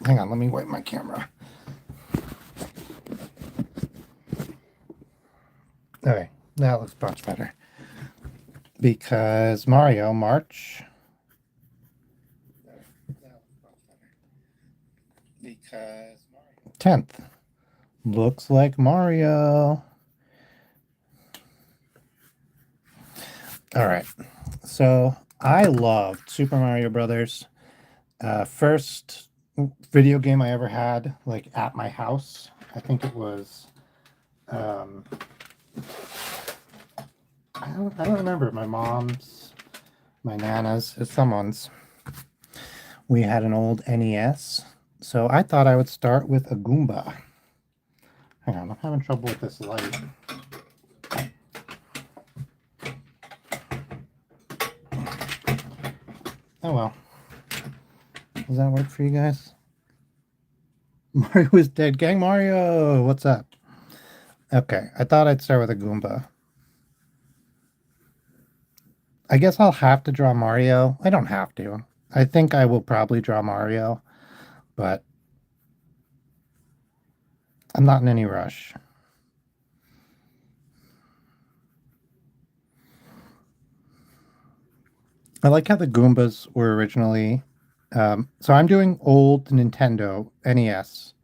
Hang on, let me wipe my camera. Okay, that looks much better. Because Mario March. Because 10th. Looks like Mario. All right. So I loved Super Mario Brothers. First video game I ever had, like at my house. I think it was. I don't remember. My mom's, my nana's, it's someone's. We had an old NES, so I thought I would start with a Goomba. Hang on, I'm having trouble with this light. Oh well. Does that work for you guys? Mario is dead. Gang Mario, what's up? Okay, I thought I'd start with a Goomba. I guess I'll have to draw Mario. I don't have to. I think I will probably draw Mario, but I'm not in any rush. I like how the Goombas were originally. So I'm doing old Nintendo NES,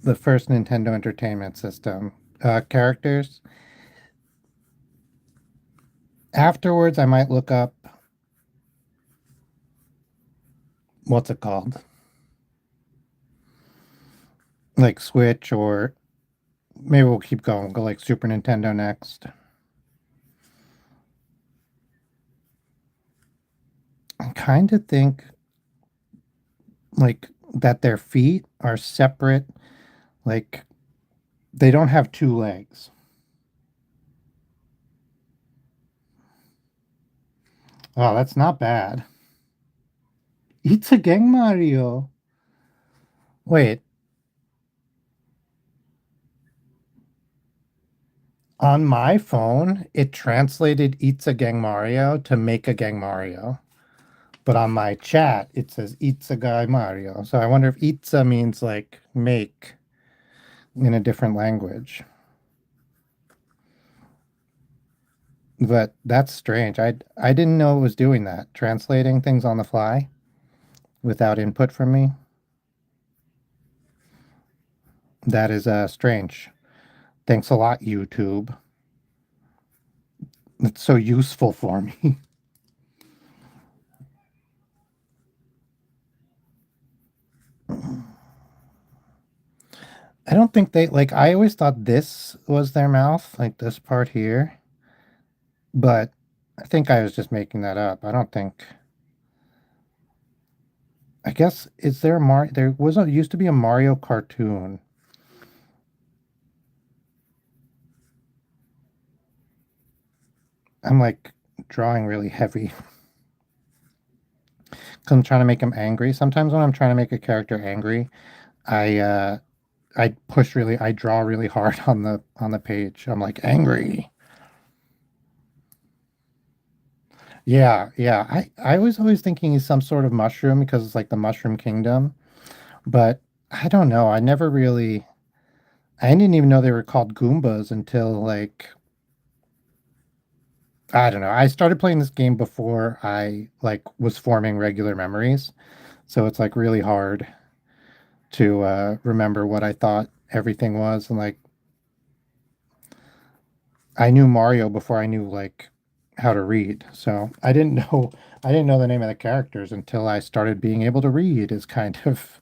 the first Nintendo Entertainment System characters. Afterwards, I might look up what's it called, like Switch, or maybe we'll keep going. We'll go like Super Nintendo next. I kind of think like that their feet are separate, like they don't have two legs. Oh, that's not bad. It's a gang Mario. Wait, on my phone, it translated It's a Gang Mario to Make a Gang Mario. But on my chat, it says It's a Guy Mario. So I wonder if Itza means like make in a different language. But that's strange. I didn't know it was doing that, translating things on the fly without input from me. That is strange. Thanks a lot, YouTube. It's so useful for me. I don't think they like. I always thought this was their mouth, like this part here. But I think I was just making that up. I don't think. I guess is there a Mario? There was a used to be a Mario cartoon. I'm like drawing really heavy because I'm trying to make him angry. Sometimes when I'm trying to make a character angry, I I draw really hard on the page. I'm like angry. Yeah, yeah. I was always thinking he's some sort of mushroom because it's like the Mushroom Kingdom, but I don't know. I didn't even know they were called Goombas until like I don't know. I started playing this game before I like was forming regular memories, so it's like really hard to remember what I thought everything was. And like I knew Mario before I knew like how to read, so I didn't know the name of the characters until I started being able to read. Is kind of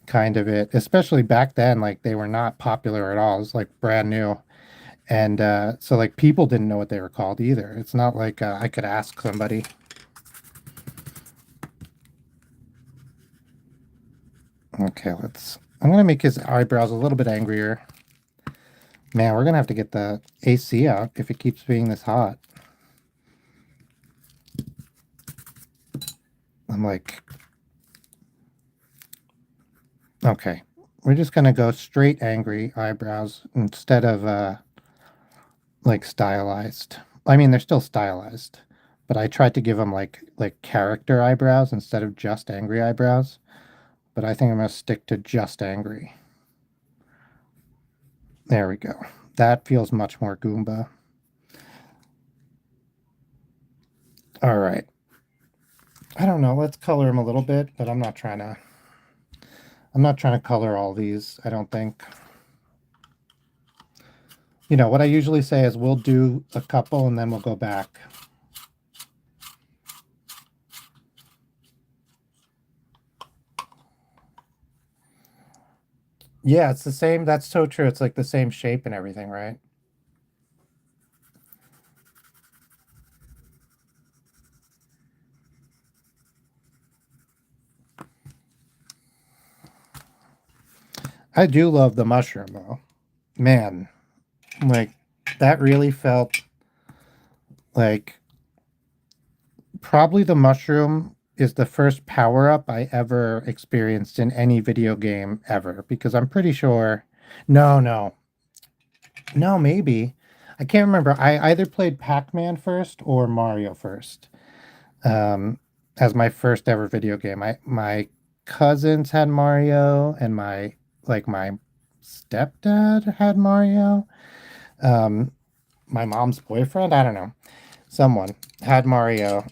it. Especially back then, like they were not popular at all. It was like brand new. And so like people didn't know what they were called either. It's not like I could ask somebody. Okay, I'm gonna make his eyebrows a little bit angrier. Man, we're gonna have to get the AC out if it keeps being this hot. I'm like, okay, we're just gonna go straight angry eyebrows instead of like stylized. I mean, they're still stylized, but I tried to give him like character eyebrows instead of just angry eyebrows. But I think I'm gonna stick to just angry. There we go. That feels much more Goomba. All right. I don't know. Let's color him a little bit, but I'm not trying to color all these, I don't think. You know, what I usually say is we'll do a couple and then we'll go back. Yeah, it's the same. That's so true. It's like the same shape and everything, right? I do love the mushroom, though. Man, like, that really felt like probably the mushroom is the first power-up I ever experienced in any video game ever, because I'm pretty sure... No, maybe. I can't remember. I either played Pac-Man first or Mario first, um, as my first ever video game. My cousins had Mario, and my stepdad had Mario. Um, my mom's boyfriend, I don't know, someone had Mario,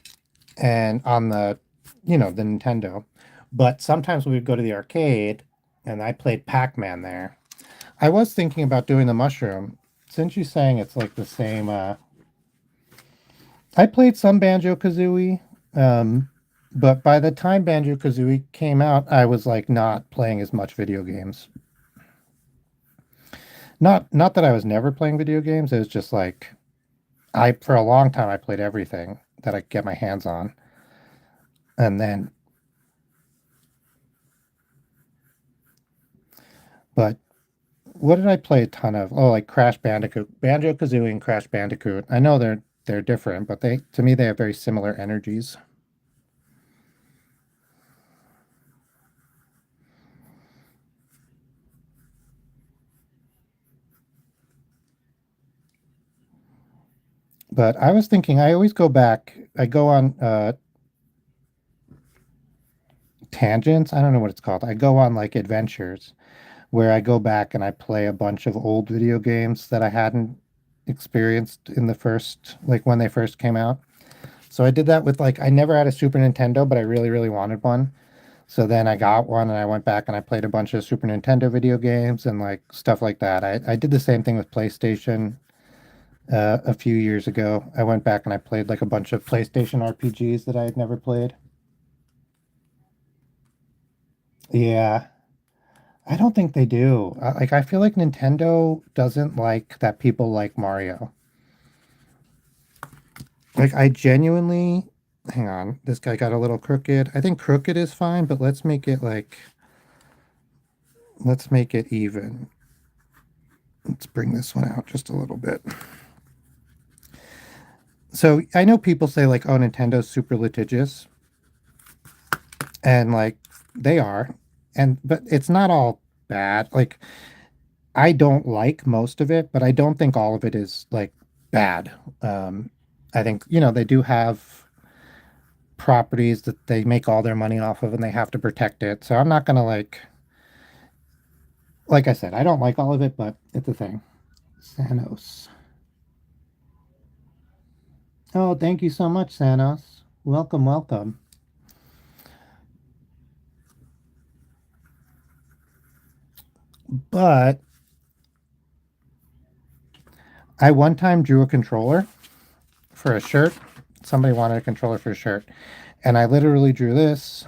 and on the Nintendo. But sometimes we would go to the arcade, and I played Pac-Man there. I was thinking about doing the mushroom. Since you're saying it's like the same, I played some Banjo-Kazooie, but by the time Banjo-Kazooie came out, I was like not playing as much video games. Not that I was never playing video games. It was just like for a long time I played everything that I could get my hands on. And then but what did I play a ton of? Oh, like Crash Bandicoot, Banjo-Kazooie and Crash Bandicoot. I know they're different, but to me they have very similar energies. But I was thinking I always go back. I go on tangents. I don't know what it's called. I go on like adventures where I go back and I play a bunch of old video games that I hadn't experienced in the first, like when they first came out. So I did that with like, I never had a Super Nintendo, but I really, really wanted one. So then I got one and I went back and I played a bunch of Super Nintendo video games and like stuff like that. I did the same thing with PlayStation a few years ago. I went back and I played like a bunch of PlayStation RPGs that I had never played. Yeah, I don't think they do. Like, I feel like Nintendo doesn't like that people like Mario. Like, I genuinely, hang on, this guy got a little crooked. I think crooked is fine, but let's make it like, let's make it even. Let's bring this one out just a little bit. So I know people say like, oh, Nintendo's super litigious, and like they are, but it's not all bad. Like, I don't like most of it, but I don't think all of it is like bad. Um, I think, they do have properties that they make all their money off of and they have to protect it. So I'm not gonna like I said, I don't like all of it, but it's a thing. Sanos. Oh, thank you so much, Sanos. Welcome, welcome. But I one time drew a controller for a shirt. Somebody wanted a controller for a shirt. And I literally drew this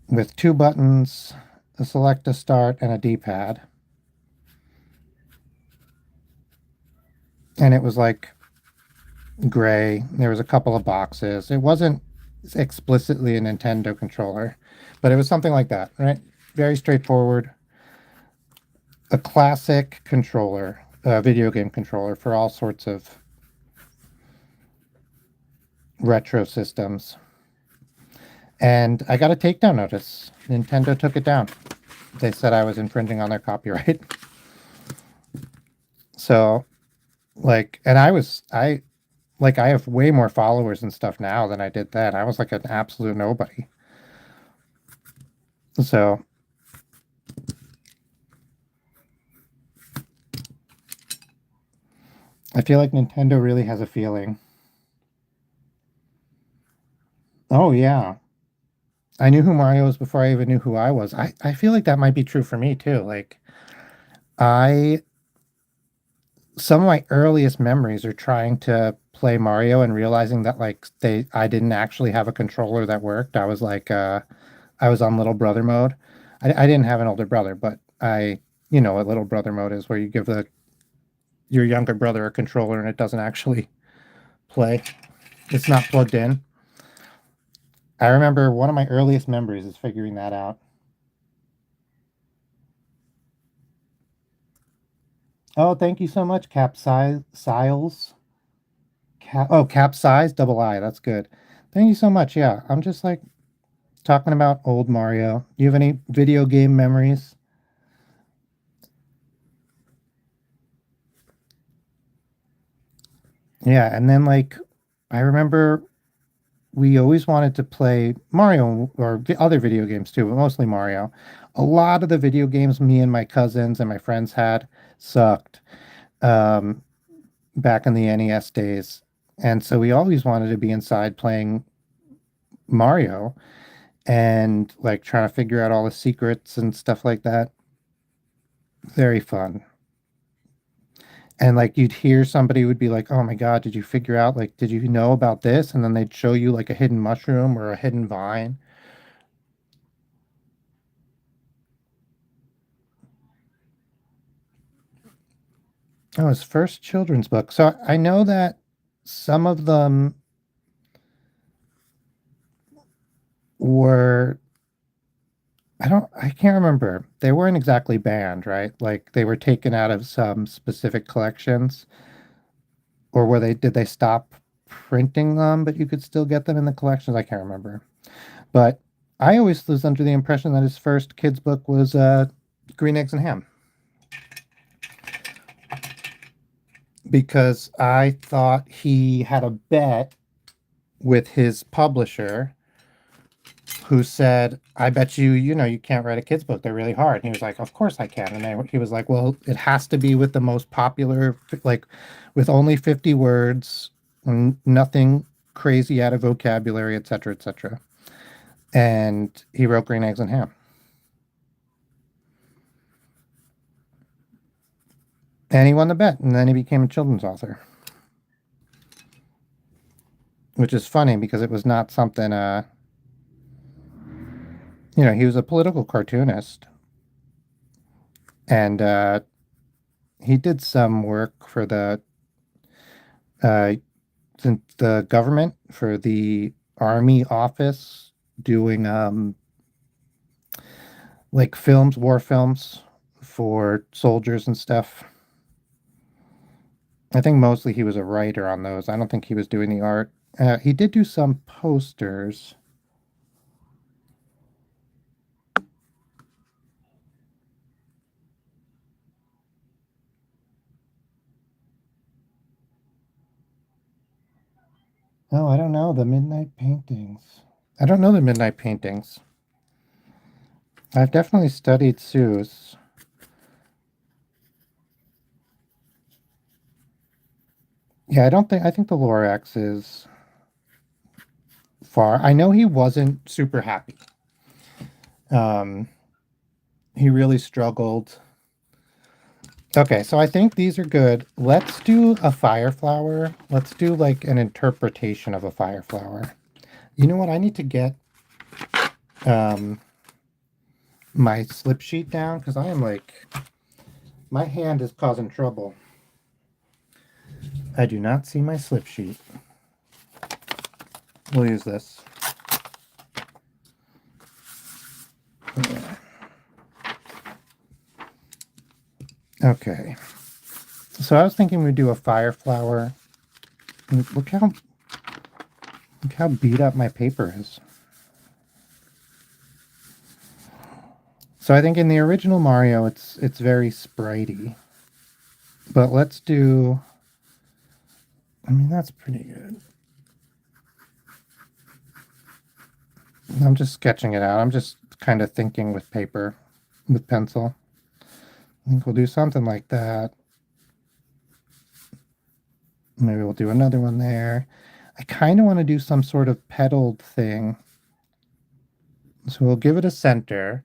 with two buttons, a select, a start, and a D-pad. And it was like gray. There was a couple of boxes. It wasn't explicitly a Nintendo controller, but it was something like that, right? Very straightforward. A classic controller, a video game controller for all sorts of retro systems. And I got a takedown notice. Nintendo took it down. They said I was infringing on their copyright. So, like, and I Like I have way more followers and stuff now than I did then. I was like an absolute nobody. So I feel like Nintendo really has a feeling. Oh yeah. I knew who Mario was before I even knew who I was. I feel like that might be true for me too. Like I some of my earliest memories are trying to play Mario and realizing that like I didn't actually have a controller that worked. I was like I was on little brother mode. I didn't have an older brother, but you know what little brother mode is where you give the your younger brother a controller and it doesn't actually play. It's not plugged in. I remember one of my earliest memories is figuring that out. Oh, thank you so much, Siles. Capsize, double I. That's good. Thank you so much. Yeah, I'm just like talking about old Mario. You have any video game memories? Yeah, and then like I remember we always wanted to play Mario or other video games too, but mostly Mario. A lot of the video games me and my cousins and my friends had sucked um, back in the NES days. And so we always wanted to be inside playing Mario and like trying to figure out all the secrets and stuff like that. Very fun. And like you'd hear somebody would be like, "Oh my God, did you figure out like did you know about this?" And then they'd show you like a hidden mushroom or a hidden vine. Oh, his first children's book. So I know that some of them were I can't remember. They weren't exactly banned, right? Like they were taken out of some specific collections, or were did they stop printing them, but you could still get them in the collections? I can't remember. But I always was under the impression that his first kids book was Green Eggs and Ham because I thought he had a bet with his publisher who said, "I bet you, you know, you can't write a kids book. They're really hard." And he was like, "Of course I can." And he was like, "Well, it has to be with the most popular, like, with only 50 words, nothing crazy out of vocabulary, etc., etc." And he wrote Green Eggs and Ham, and he won the bet. And then he became a children's author, which is funny because it was not something. You know, he was a political cartoonist, and he did some work for uh, the government for the army office doing like films, war films for soldiers and stuff. I think mostly he was a writer on those. I don't think he was doing the art. He did do some posters. Oh, I don't know. The Midnight Paintings. I don't know the Midnight Paintings. I've definitely studied Seuss. Yeah, I think the Lorax is far. I know he wasn't super happy. Um, he really struggled. Okay, so I think these are good. Let's do a fire flower. Let's do like an interpretation of a fire flower. You know what? I need to get um, my slip sheet down because I am like, my hand is causing trouble. I do not see my slip sheet. We'll use this. Yeah. Okay. So I was thinking we'd do a fire flower. Look how beat up my paper is. So I think in the original Mario, it's very spritey. But let's do I mean, that's pretty good. I'm just sketching it out. I'm just kind of thinking with paper, with pencil. I think we'll do something like that. Maybe we'll do another one there. I kind of want to do some sort of petaled thing. So we'll give it a center.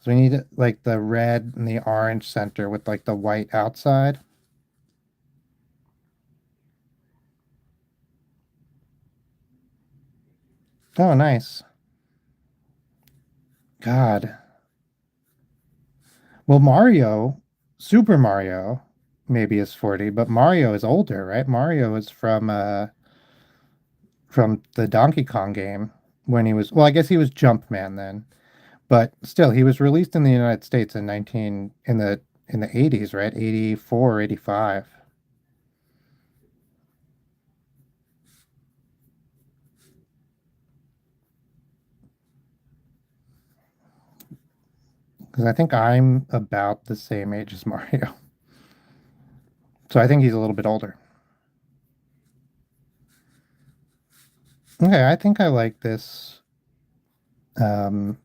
So we need like the red and the orange center with like the white outside. Oh, nice. God. Well, Mario, Super Mario, maybe is 40, but Mario is older, right? Mario is from the Donkey Kong game when he was, well, I guess he was Jumpman then. But still, he was released in the United States in 19 in the 80s, right? 84, 85. Because I think I'm about the same age as Mario. So I think he's a little bit older. Okay, I think I like this um,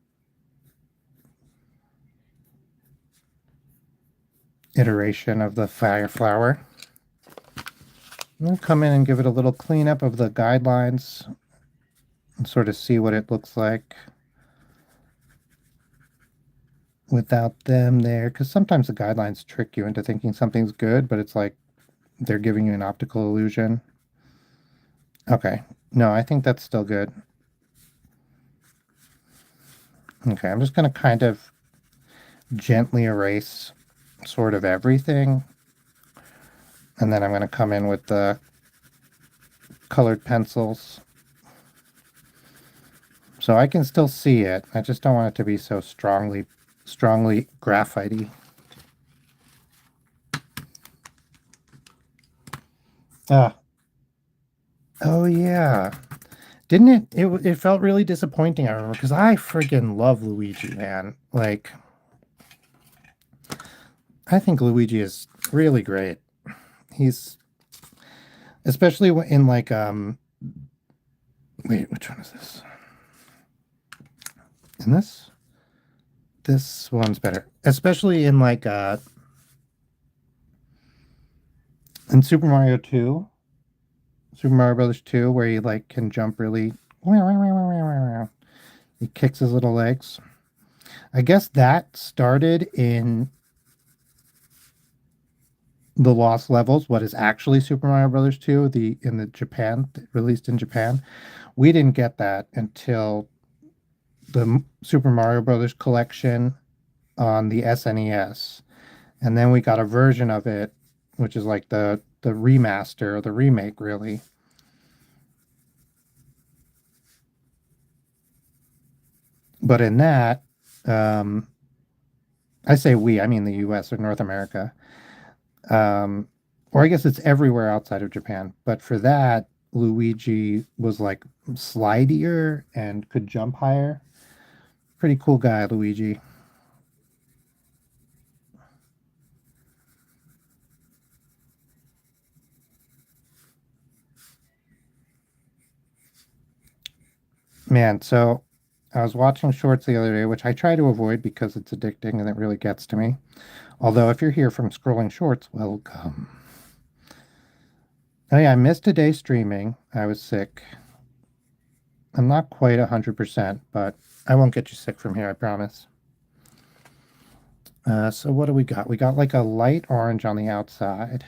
iteration of the Fire Flower. I'm going to come in and give it a little cleanup of the guidelines and sort of see what it looks like without them there. Because sometimes the guidelines trick you into thinking something's good, but it's like they're giving you an optical illusion. Okay. No, I think that's still good. Okay, I'm just going to kind of gently erase sort of everything. And then I'm going to come in with the colored pencils. So I can still see it. I just don't want it to be so strongly graphite-y. Ah, oh yeah. Didn't it felt really disappointing, I remember, because I friggin' love Luigi, man. Like, I think Luigi is really great. He's especially in like wait, which one is this? In this one's better. Especially in like in Super Mario 2, Super Mario Brothers 2, where he like can jump really. He kicks his little legs. I guess that started in the Lost Levels, what is actually Super Mario Brothers 2, the in the Japan released in Japan. We didn't get that until the Super Mario Brothers collection on the SNES. And then we got a version of it, which is like the remaster or the remake, really. But in that, um, I say we, I mean the US or North America. Um, or I guess it's everywhere outside of Japan. But for that, Luigi was like slidier and could jump higher. Pretty cool guy, Luigi. Man, so I was watching shorts the other day, which I try to avoid because it's addicting and it really gets to me. Although, if you're here from scrolling shorts, welcome. Oh, yeah, I missed a day streaming. I was sick. I'm not quite 100%, but I won't get you sick from here, I promise. So, what do we got? We got like a light orange on the outside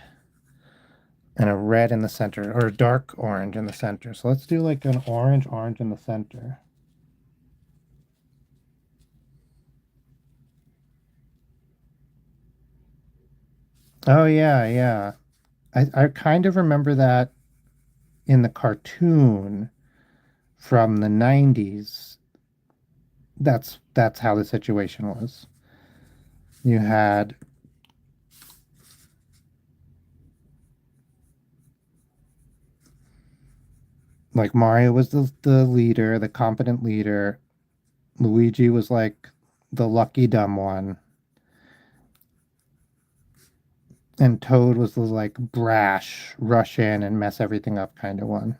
and a red in the center, or a dark orange in the center. So, let's do like an orange in the center. Oh, yeah, yeah. I kind of remember that in the cartoon from the 90s. That's how the situation was. You had like Mario was the leader, the competent leader. Luigi was like the lucky dumb one. And Toad was the like brash, rush in and mess everything up kind of one.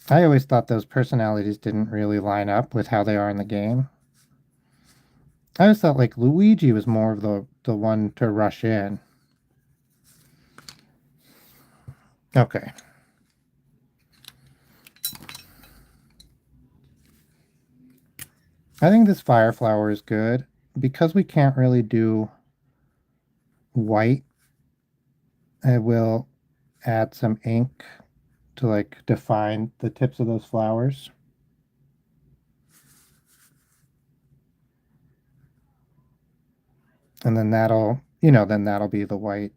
I always thought those personalities didn't really line up with how they are in the game. I always thought like Luigi was more of the one to rush in. Okay. I think this fire flower is good. Because we can't really do white, I will add some ink to like define the tips of those flowers. And then then that'll be the white.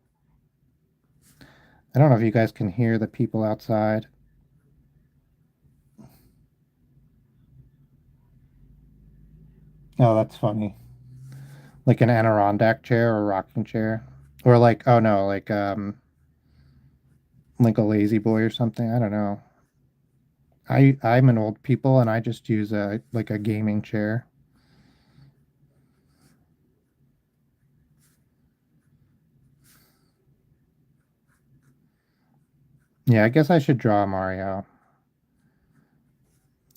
I don't know if you guys can hear the people outside. Oh, that's funny. Like an Adirondack chair or a rocking chair. Or like, oh no, like a lazy boy or something. I don't know. I'm an old people and I just use a like a gaming chair. Yeah, I guess I should draw Mario.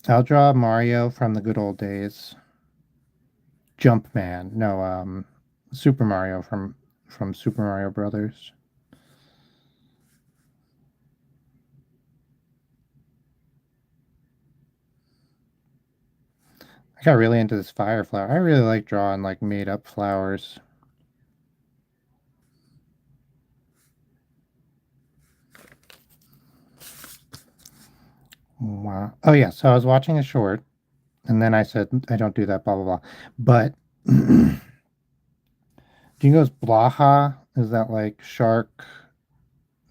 I'll draw Mario from the good old days. Jumpman. No, Super Mario from Super Mario Brothers. I got really into this fire flower. I really like drawing like made up flowers. Wow. Oh yeah, so I was watching a short and then I said I don't do that, blah blah blah. But do you know Blaha? Is that like shark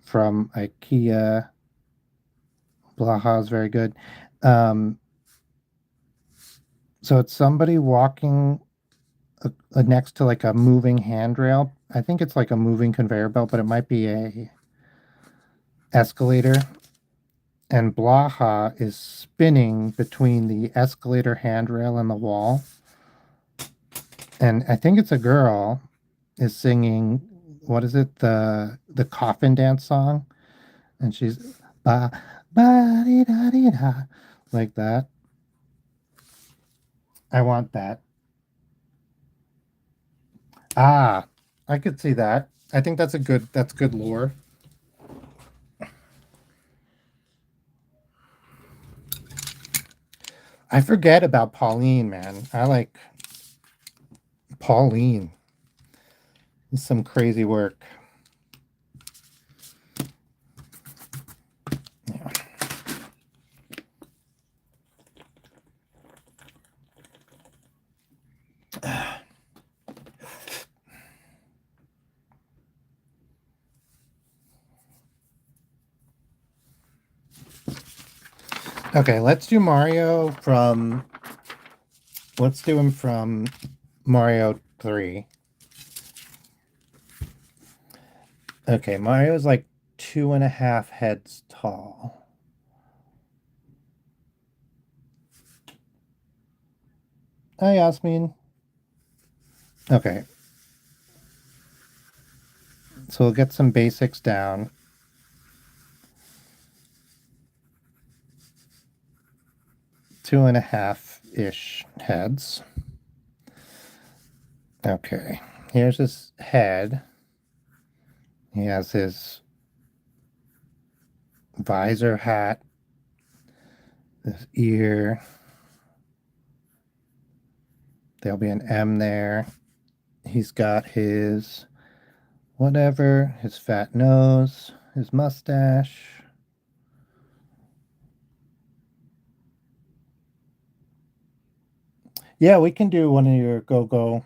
from IKEA? Blaha is very good. Um, so it's somebody walking next to like a moving handrail. I think it's like a moving conveyor belt, but it might be a escalator. And Blaha is spinning between the escalator handrail and the wall. And I think it's a girl is singing, what is it, the coffin dance song, and she's ba ba dee da dee da like that. I want that. Ah, I could see that. I think that's good lore. I forget about Pauline, man. I like Pauline. It's some crazy work. Yeah. Okay, let's do him from Mario 3. Okay, Mario's like 2.5 heads tall. Hi, Yasmin. Okay, so we'll get some basics down. 2.5-ish heads. Okay, here's his head. He has his visor hat, his ear. There'll be an M there. He's got his whatever, his fat nose, his mustache. Yeah, we can do one of your go-go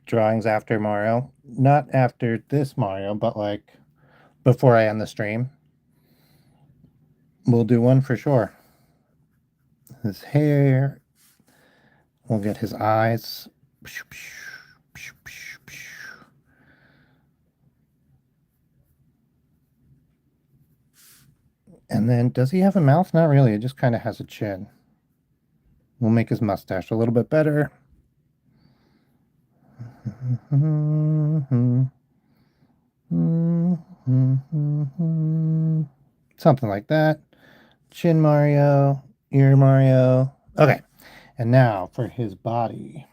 drawings after Mario. Not after this Mario, but like before I end the stream. We'll do one for sure. His hair. We'll get his eyes. And then, does he have a mouth? Not really. It just kind of has a chin. We'll make his mustache a little bit better. Something like that. Chin Mario, ear Mario. Okay. And now for his body.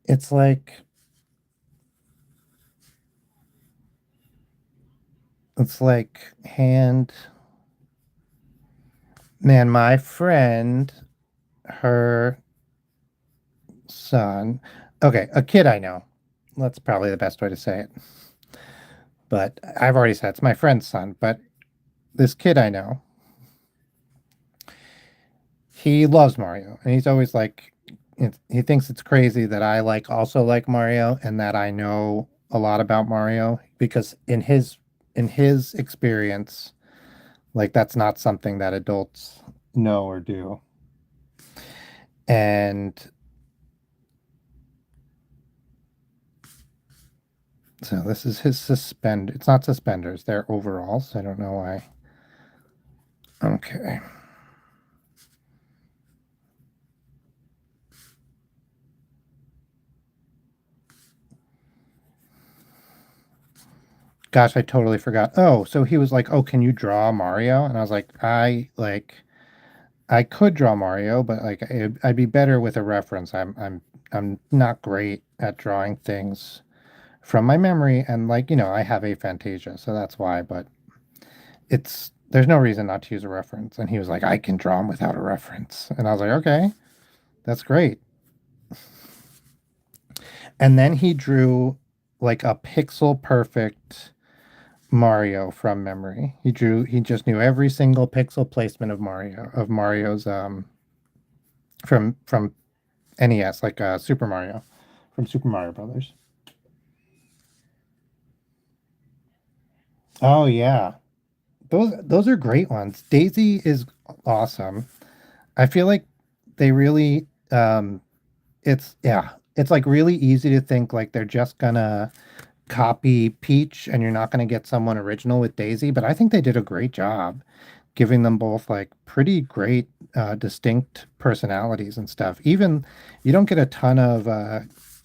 It's like hand. Man, my friend, her son. Okay, a kid I know. That's probably the best way to say it. But I've already said it's my friend's son. But this kid I know, he loves Mario, and he's always like, he thinks it's crazy that I also like Mario, and that I know a lot about Mario because in his experience, like that's not something that adults know or do. And so this is his suspend. It's not suspenders; they're overalls. I don't know why. Okay. Gosh, I totally forgot. Oh, so he was like, "Oh, can you draw Mario?" And I was like, I could draw Mario, but like I'd be better with a reference. I'm not great at drawing things from my memory, and I have aphantasia, so that's why. But there's no reason not to use a reference." And he was like, "I can draw him without a reference," and I was like, "Okay, that's great." And then he drew like a pixel perfect Mario from memory. He just knew every single pixel placement of Mario's from NES, like Super Mario from Super Mario Brothers. Oh yeah. Those are great ones. Daisy is awesome. I feel like they really it's like really easy to think like they're just gonna copy Peach and you're not gonna get someone original with Daisy, but I think they did a great job giving them both like pretty great distinct personalities and stuff. Even you don't get a ton of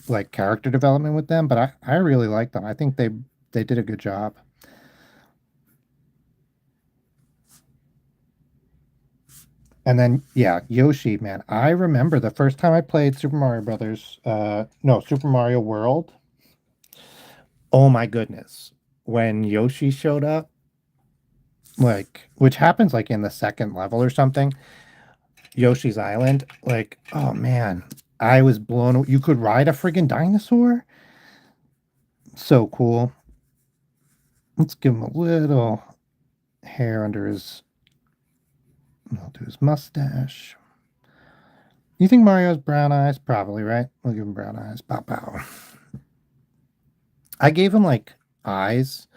like character development with them, but I really like them. I think they did a good job. And then yeah, Yoshi, man, I remember the first time I played Super Mario Brothers, no, Super Mario World. Oh my goodness. When Yoshi showed up, like which happens like in the second level or something, Yoshi's Island, like, oh man, I was blown. You could ride a friggin' dinosaur? So cool. Let's give him a little hair under his, I'll do his mustache. You think Mario has brown eyes? Probably, right? We'll give him brown eyes. Pow pow. I gave him like eyes.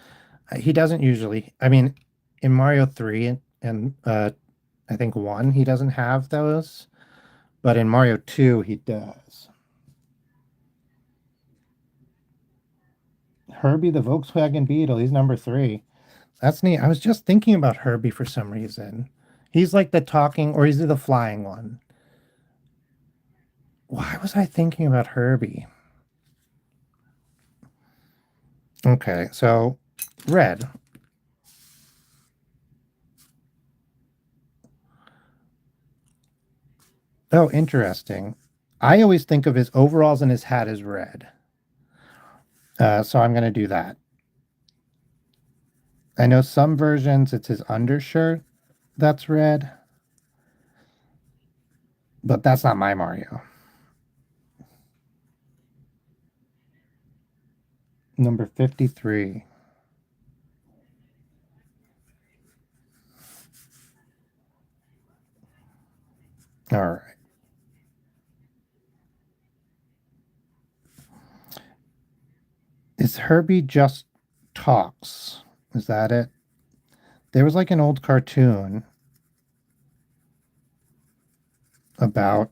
He doesn't usually. I mean, in Mario 3 and I think 1, he doesn't have those, but in Mario 2 he does. Herbie the Volkswagen Beetle, he's number 3. That's neat. I was just thinking about Herbie for some reason. He's like the talking, or is he the flying one? Why was I thinking about Herbie? Okay, so red. Oh, interesting. I always think of his overalls and his hat as red. So I'm going to do that. I know some versions it's his undershirt that's red, but that's not my Mario. Number 53. All right. Is Herbie just talks? Is that it? There was like an old cartoon about,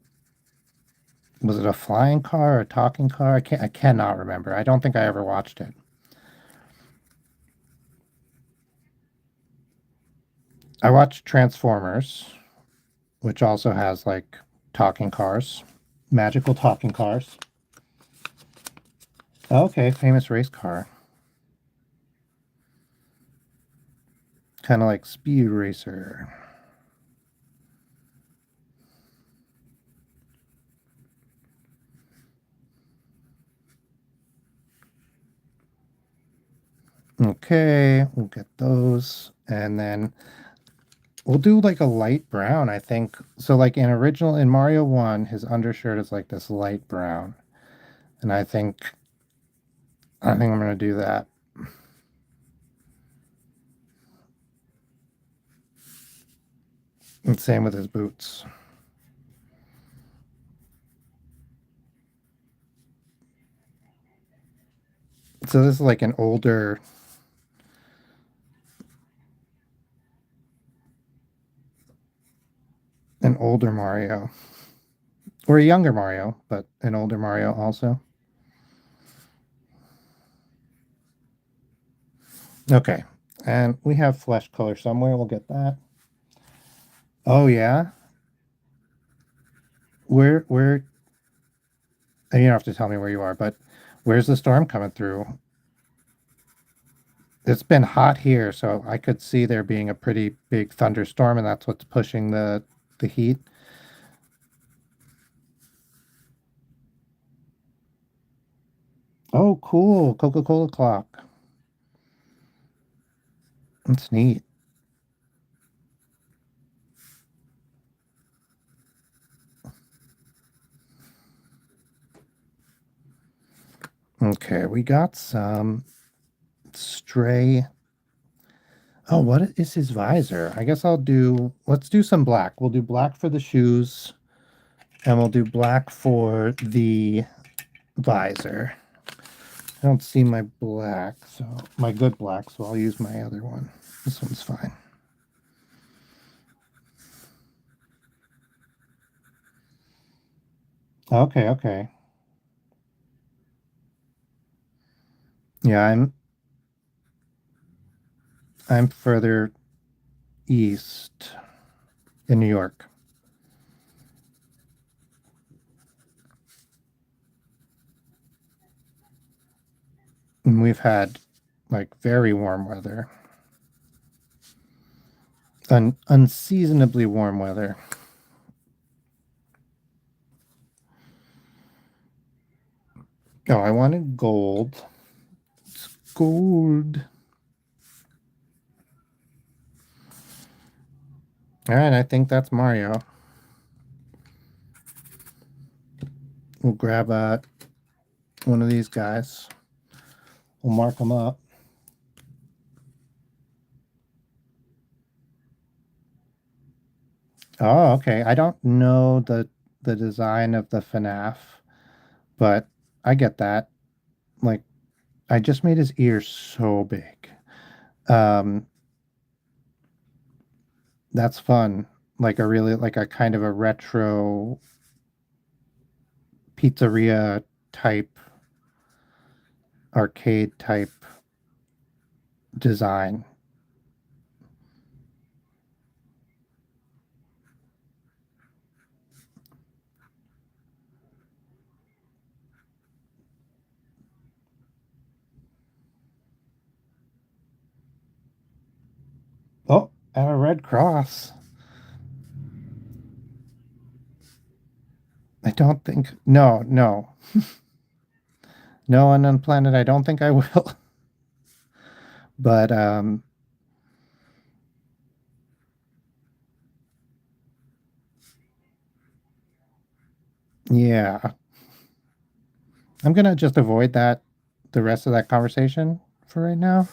was it a flying car or a talking car? I cannot remember. I don't think I ever watched it. I watched Transformers. which also has like talking cars, magical talking cars. Okay, famous race car. Kind of like Speed Racer. Okay, we'll get those. And then we'll do like a light brown, I think. So like in Mario 1, his undershirt is like this light brown. And I think I'm gonna do that. And same with his boots. So this is like an older Mario. Or a younger Mario, but an older Mario also. Okay. And we have flesh color somewhere. We'll get that. Oh yeah. Where and you don't have to tell me where you are, but where's the storm coming through? It's been hot here, so I could see there being a pretty big thunderstorm, and that's what's pushing the heat. Oh, cool. Coca-Cola clock. That's neat. Okay, we got some stray. Oh, what is his visor? I guess let's do some black. We'll do black for the shoes, and we'll do black for the visor. I don't see my black, so my good black, so I'll use my other one. This one's fine. Okay, okay. Yeah, I'm further east in New York. And we've had like very warm weather. Unseasonably warm weather. Oh, I wanted gold. It's gold. All right, I think that's Mario. We'll grab one of these guys. We'll mark them up. Oh, okay. I don't know the design of the FNAF, but I get that. Like, I just made his ears so big. Um, that's fun. Like a kind of a retro pizzeria type, arcade type design. Oh, and a red cross. I don't think. No, no, no. Unknown planet. I don't think I will. But yeah, I'm gonna just avoid the rest of that conversation for right now.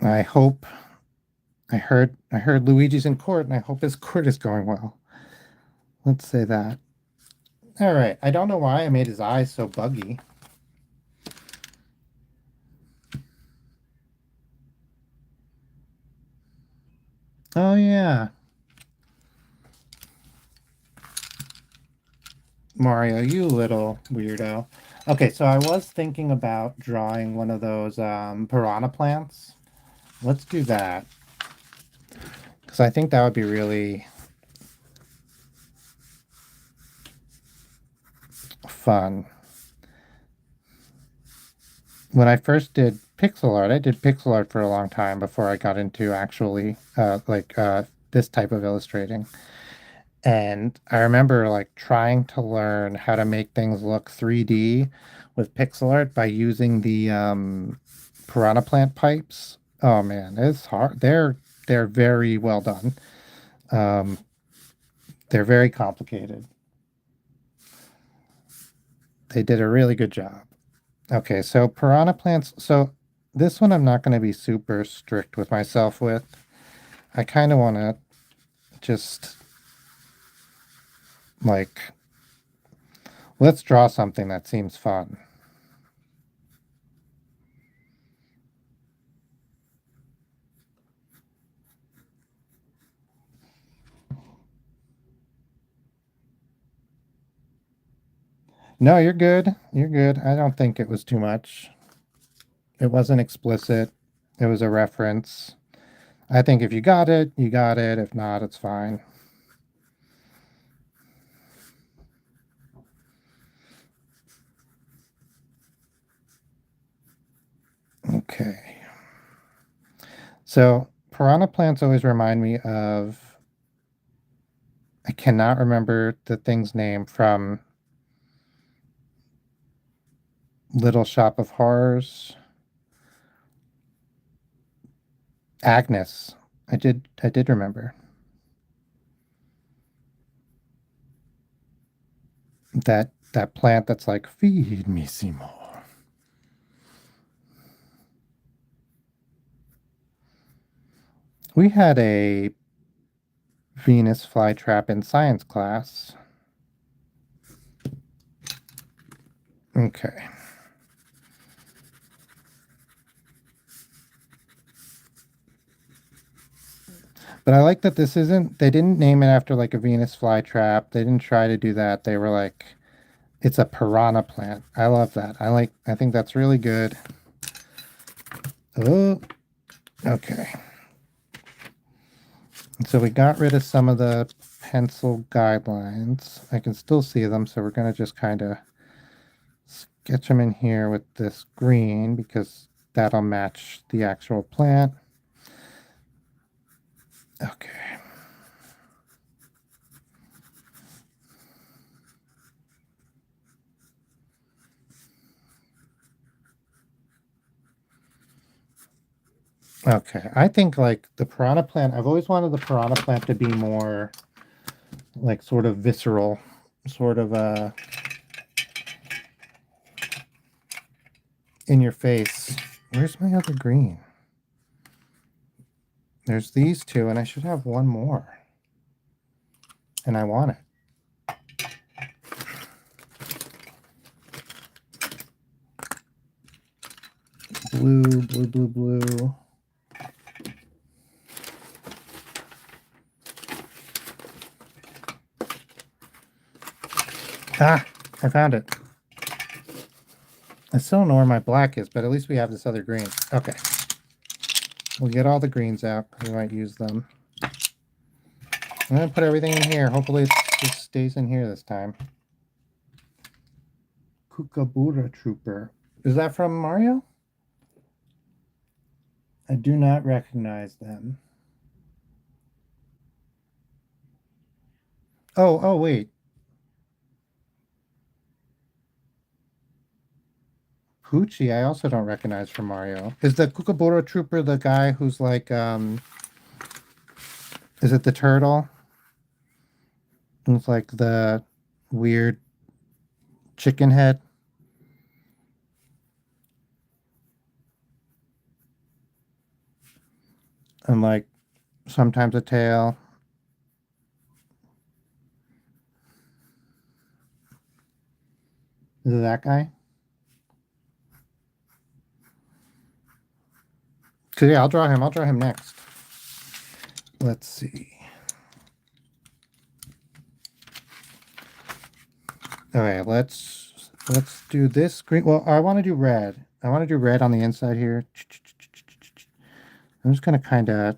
I hope. I heard Luigi's in court, and I hope his court is going well. Let's say that. All right. I don't know why I made his eyes so buggy. Oh yeah. Mario, you little weirdo. Okay, so I was thinking about drawing one of those piranha plants. Let's do that. Because I think that would be really fun. When I first did pixel art, I did pixel art for a long time before I got into actually this type of illustrating. And I remember like trying to learn how to make things look 3D with pixel art by using the piranha plant pipes. Oh man, it's hard. They're very well done. Um, they're very complicated. They did a really good job. Okay, so piranha plants. So this one I'm not going to be super strict with myself with. I kind of want to just like let's draw something that seems fun. No, you're good. You're good. I don't think it was too much. It wasn't explicit. It was a reference. I think if you got it, you got it. If not, it's fine. Okay. So piranha plants always remind me of, I cannot remember the thing's name from Little Shop of Horrors. Agnes. I did remember that plant that's like, feed me, Seymour. We had a Venus flytrap in science class. Okay. But I like that this isn't, they didn't name it after like a Venus flytrap. They didn't try to do that. They were like, it's a piranha plant. I love that. I think that's really good. Oh, okay. So we got rid of some of the pencil guidelines. I can still see them, so we're going to just kind of sketch them in here with this green because that'll match the actual plant. Okay. Okay, I think like the piranha plant, I've always wanted the piranha plant to be more like sort of visceral, sort of in your face. Where's my other green? There's these two, and I should have one more. And I want it. Blue, blue, blue, blue. Ah, I found it. I still don't know where my black is, but at least we have this other green. Okay. We'll get all the greens out. We might use them. I'm going to put everything in here. Hopefully it just stays in here this time. Kookaburra Trooper. Is that from Mario? I do not recognize them. Oh, wait. Poochie, I also don't recognize from Mario. Is the Kookaburra Trooper the guy who's like, is it the turtle? It's like the weird chicken head. And like sometimes a tail. Is it that guy? So yeah, I'll draw him. I'll draw him next. Let's see. Okay, let's do this green. Well, I want to do red. I want to do red on the inside here. I'm just gonna kind of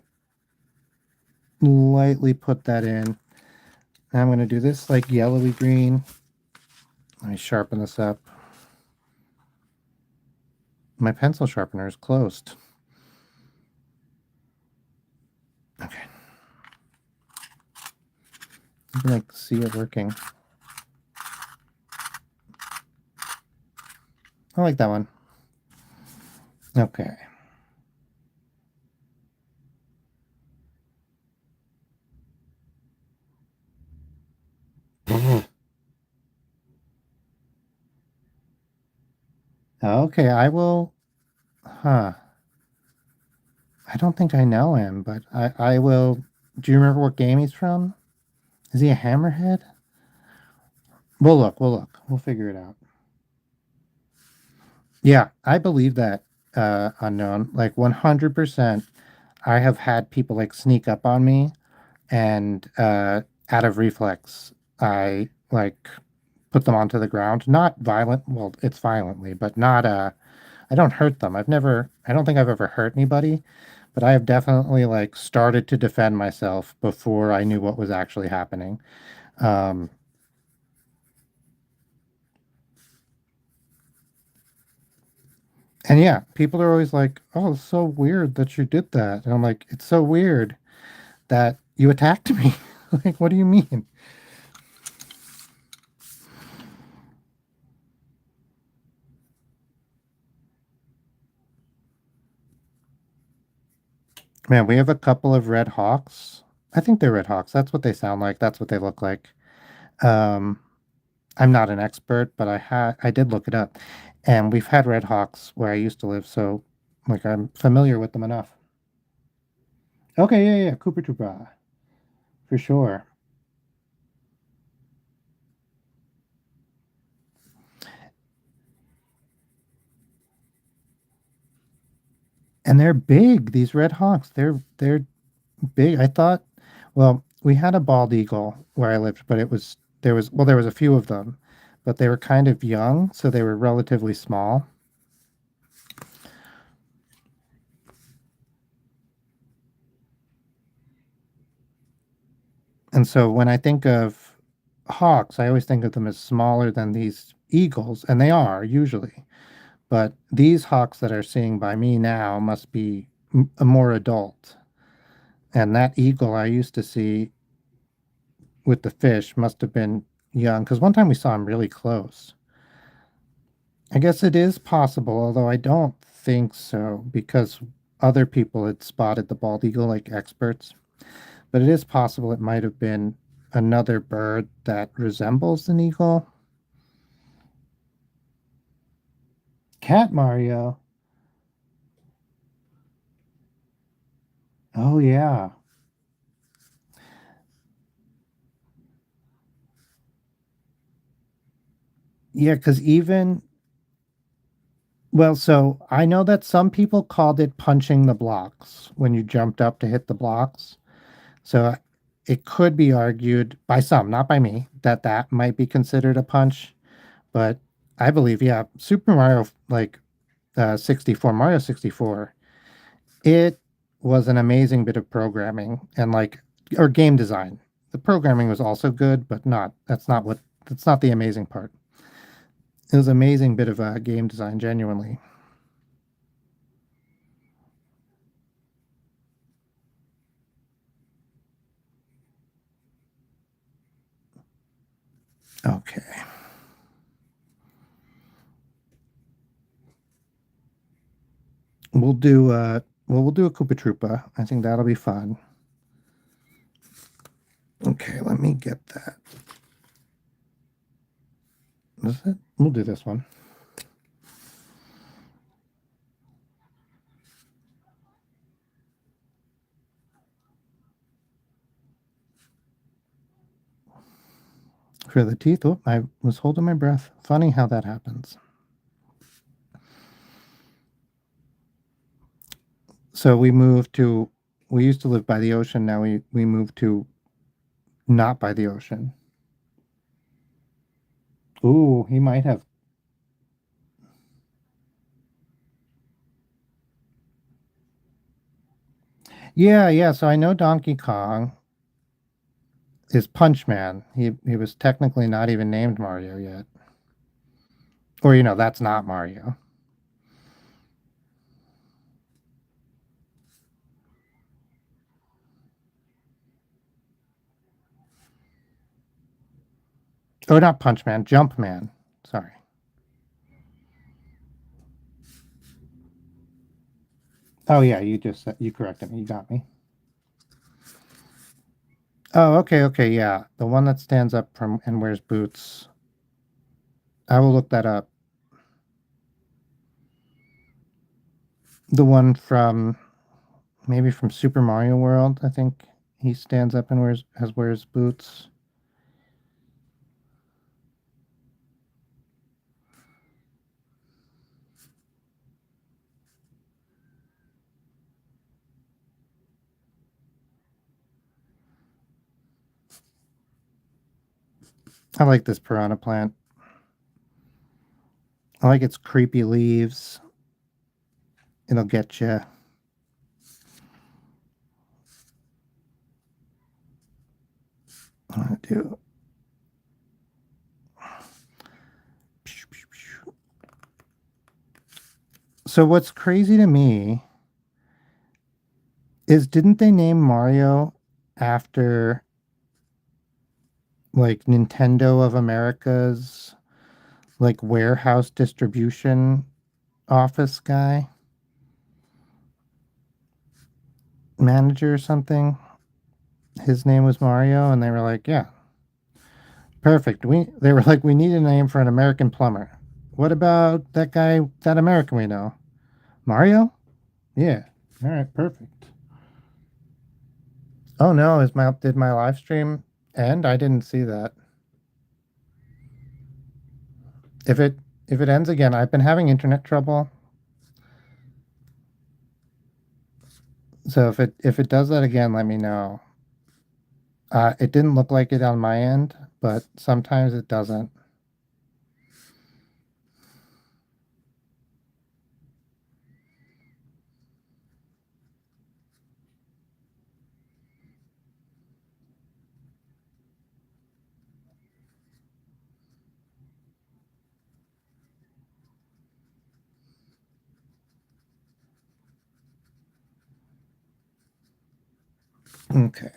lightly put that in. Now I'm gonna do this like yellowy green. Let me sharpen this up. My pencil sharpener is closed. Okay. You can like see it working. I like that one. Okay. Okay, I will. Huh. I don't think I know him, but I will. Do you remember what game he's from? Is he a hammerhead? We'll look. We'll look. We'll figure it out. Yeah, I believe that, unknown. Like 100%. I have had people like sneak up on me and out of reflex, I like put them onto the ground. Not violent. Well, it's violently, but not I don't hurt them. I don't think I've ever hurt anybody, but I have definitely like started to defend myself before I knew what was actually happening. Um, and yeah, people are always like, "Oh, it's so weird that you did that." And I'm like, "It's so weird that you attacked me." Like, what do you mean? Man, we have a couple of red hawks. I think they're red hawks. That's what they sound like. That's what they look like. Um, I'm not an expert, but I did look it up, and we've had red hawks where I used to live, so like I'm familiar with them enough. Okay, yeah, yeah, Cooper Trooper for sure. And they're big. These red hawks, they're big. I thought, well, we had a bald eagle where I lived, but there was a few of them, but they were kind of young, so they were relatively small. And so when I think of hawks, I always think of them as smaller than these eagles, and they are usually. But these hawks that are seeing by me now must be a more adult. And that eagle I used to see with the fish must have been young, because one time we saw him really close. I guess it is possible, although I don't think so, because other people had spotted the bald eagle, like experts. But it is possible it might have been another bird that resembles an eagle. Cat Mario. Oh yeah. Yeah, because even well, so I know that some people called it punching the blocks when you jumped up to hit the blocks. So it could be argued by some, not by me, that that might be considered a punch. But I believe, yeah, Super Mario, like 64, Mario 64, it was an amazing bit of programming and like, or game design. The programming was also good, but that's not the amazing part. It was an amazing bit of game design, genuinely. Okay. We'll do a Koopa Troopa. I think that'll be fun. Okay, let me get that. Is it? We'll do this one. For the teeth, oh, I was holding my breath. Funny how that happens. So we used to live by the ocean. Now we moved to not by the ocean. Ooh, he might have. Yeah, yeah. So I know Donkey Kong is Punch Man. He was technically not even named Mario yet. Or, that's not Mario. Oh, not Punch Man, Jump Man. Sorry. Oh yeah, you corrected me. You got me. Oh, okay, okay, yeah. The one that stands up from and wears boots. I will look that up. The one from maybe from Super Mario World, I think he stands up and wears boots. I like this piranha plant. I like its creepy leaves. It'll get you. I do. So what's crazy to me is didn't they name Mario after like Nintendo of America's like warehouse distribution office guy, manager or something? His name was Mario, and they were like, "Yeah, perfect." They were like, "We need a name for an American plumber. What about that guy, that American we know, Mario? Yeah, all right, perfect." Oh no, is my did my live stream end? I didn't see that. If it ends again, I've been having internet trouble. So if it does that again, let me know. It didn't look like it on my end, but sometimes it doesn't. Okay.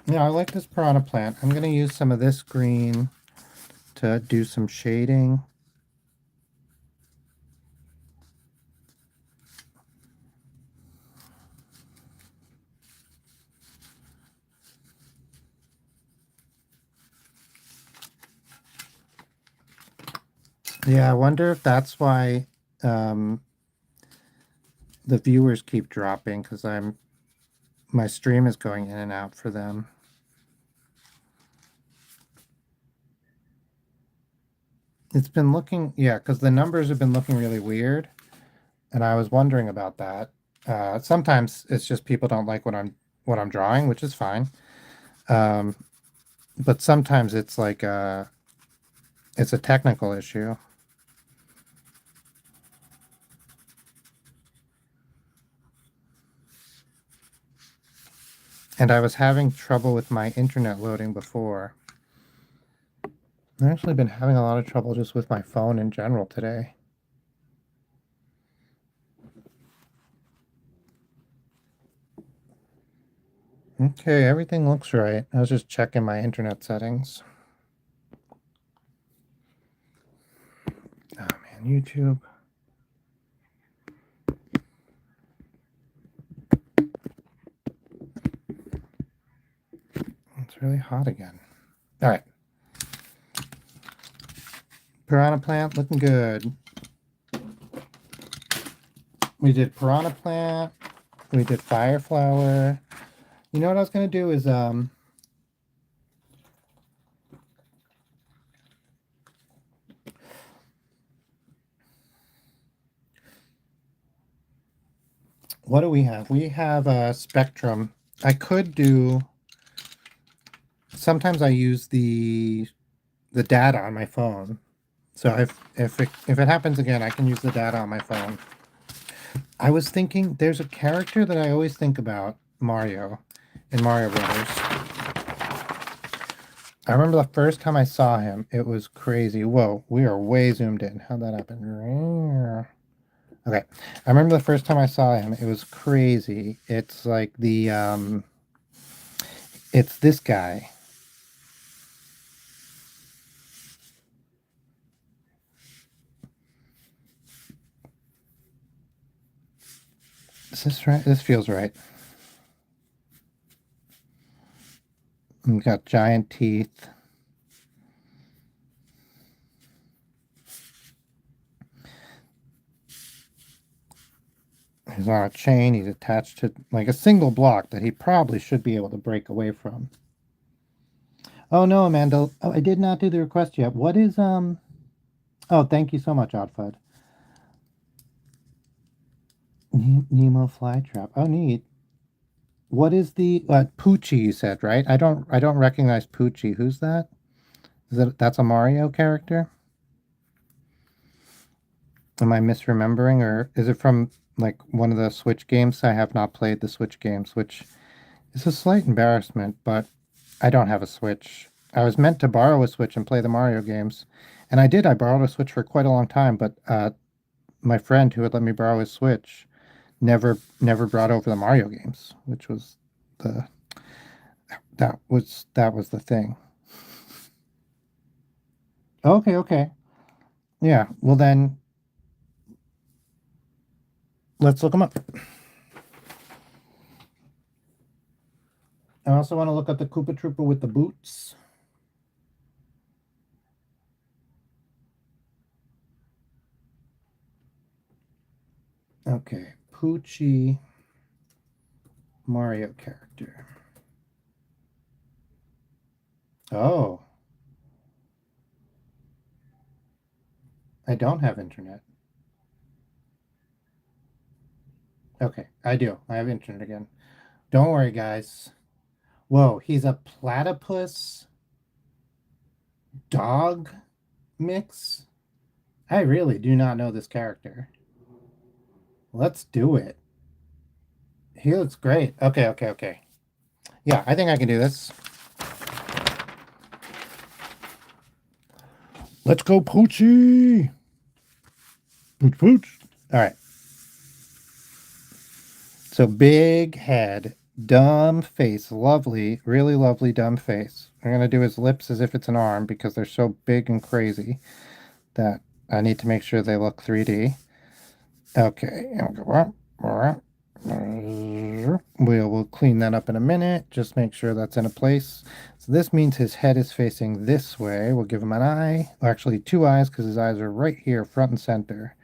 Yeah, I like this piranha plant. I'm going to use some of this green to do some shading. Yeah, I wonder if that's why um, the viewers keep dropping because my stream is going in and out for them. It's been looking, yeah, because the numbers have been looking really weird, and I was wondering about that. Sometimes it's just people don't like what I'm drawing, which is fine. Um, but sometimes it's a technical issue. And I was having trouble with my internet loading before. I've actually been having a lot of trouble just with my phone in general today. Okay, everything looks right. I was just checking my internet settings. Oh man, YouTube. It's really hot again. All right. Piranha plant looking good. We did Piranha Plant. We did Fire Flower. You know what I was gonna do is what do we have? We have a Spectrum. I could do. Sometimes I use the data on my phone. So if it happens again, I can use the data on my phone. I was thinking there's a character that I always think about, Mario, in Mario Brothers. I remember the first time I saw him, it was crazy. Whoa, we are way zoomed in. How'd that happen? Okay. I remember the first time I saw him, it was crazy. It's like it's this guy. Is this right? This feels right. He's got giant teeth. He's on a chain. He's attached to like a single block that he probably should be able to break away from. Oh no, Amanda. Oh, I did not do the request yet. What is Oh, thank you so much, Oddfud. Nemo flytrap. Oh, neat. What is the Poochie? You said, right? I don't recognize Poochie. Who's that? That's a Mario character? Am I misremembering, or is it from like one of the Switch games? I have not played the Switch games, which is a slight embarrassment, but I don't have a Switch. I was meant to borrow a Switch and play the Mario games, and I did. I borrowed a Switch for quite a long time, but my friend who had let me borrow his Switch never brought over the Mario games, which was the that was the thing. Okay, okay. Yeah. Well then let's look them up. I also want to look at the Koopa Troopa with the boots. Okay, Poochie Mario character. Oh, I don't have internet. Okay, I do. I have internet again. Don't worry, guys. Whoa, he's a platypus dog mix? I really do not know this character. Let's do it. He looks great. Okay, okay, okay. Yeah, I think I can do this. Let's go, Poochie! Pooch, pooch. All right. So big head, dumb face, lovely, really lovely dumb face. I'm gonna do his lips as if it's an arm because they're so big and crazy that I need to make sure they look 3D. Okay, we'll clean that up in a minute. Just make sure that's in a place. So this means his head is facing this way. We'll give him an eye, actually two eyes because his eyes are right here, front and center.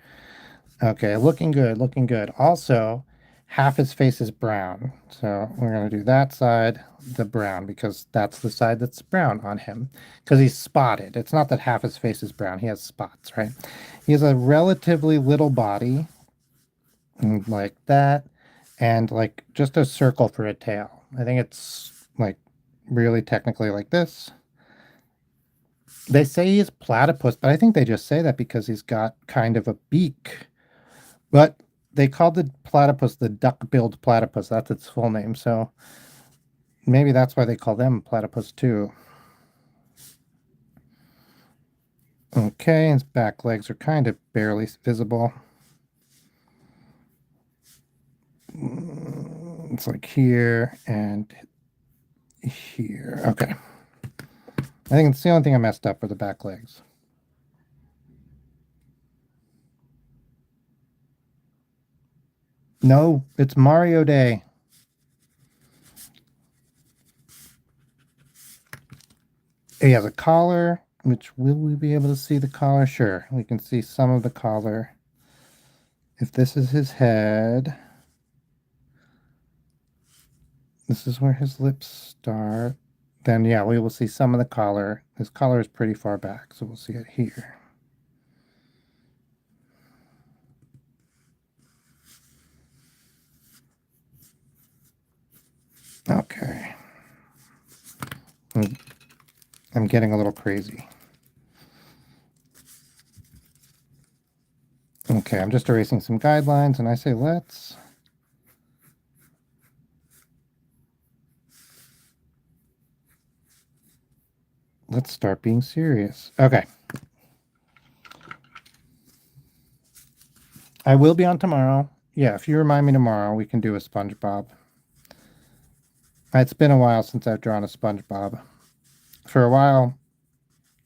Okay, looking good, looking good. Also, half his face is brown. So we're going to do that side, the brown, because that's the side that's brown on him. Because he's spotted. It's not that half his face is brown, he has spots, right? He has a relatively little body, like that, and like just a circle for a tail. I think it's like really technically like this. They say he's platypus, but I think they just say that because he's got kind of a beak. But they called the platypus the duck-billed platypus. That's its full name. So maybe that's why they call them platypus too. Okay, his back legs are kind of barely visible. It's like here and here. Okay. I think it's the only thing I messed up for the back legs. No, it's Mario Day. He has a collar, which will we be able to see the collar? Sure, we can see some of the collar. if this is his head, this is where his lips start, then yeah, we will see some of the collar. His collar is pretty far back, so we'll see it here. Okay. I'm getting a little crazy. Okay, I'm just erasing some guidelines, and I say let's start being serious. Okay. I will be on tomorrow. Yeah, if you remind me tomorrow, we can do a SpongeBob. It's been a while since I've drawn a SpongeBob. For a while,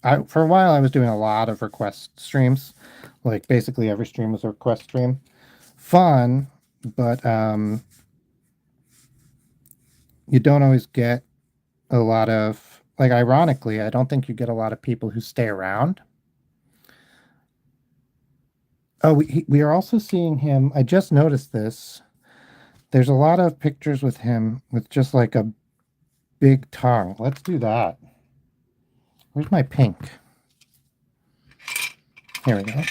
I was doing a lot of request streams. Like basically every stream was a request stream. Fun, but you don't always get a lot of, like, ironically, I don't think you get a lot of people who stay around. Oh, we are also seeing him. I just noticed this. There's a lot of pictures with him with just like a big tongue. Let's do that. Where's my pink? Here we go.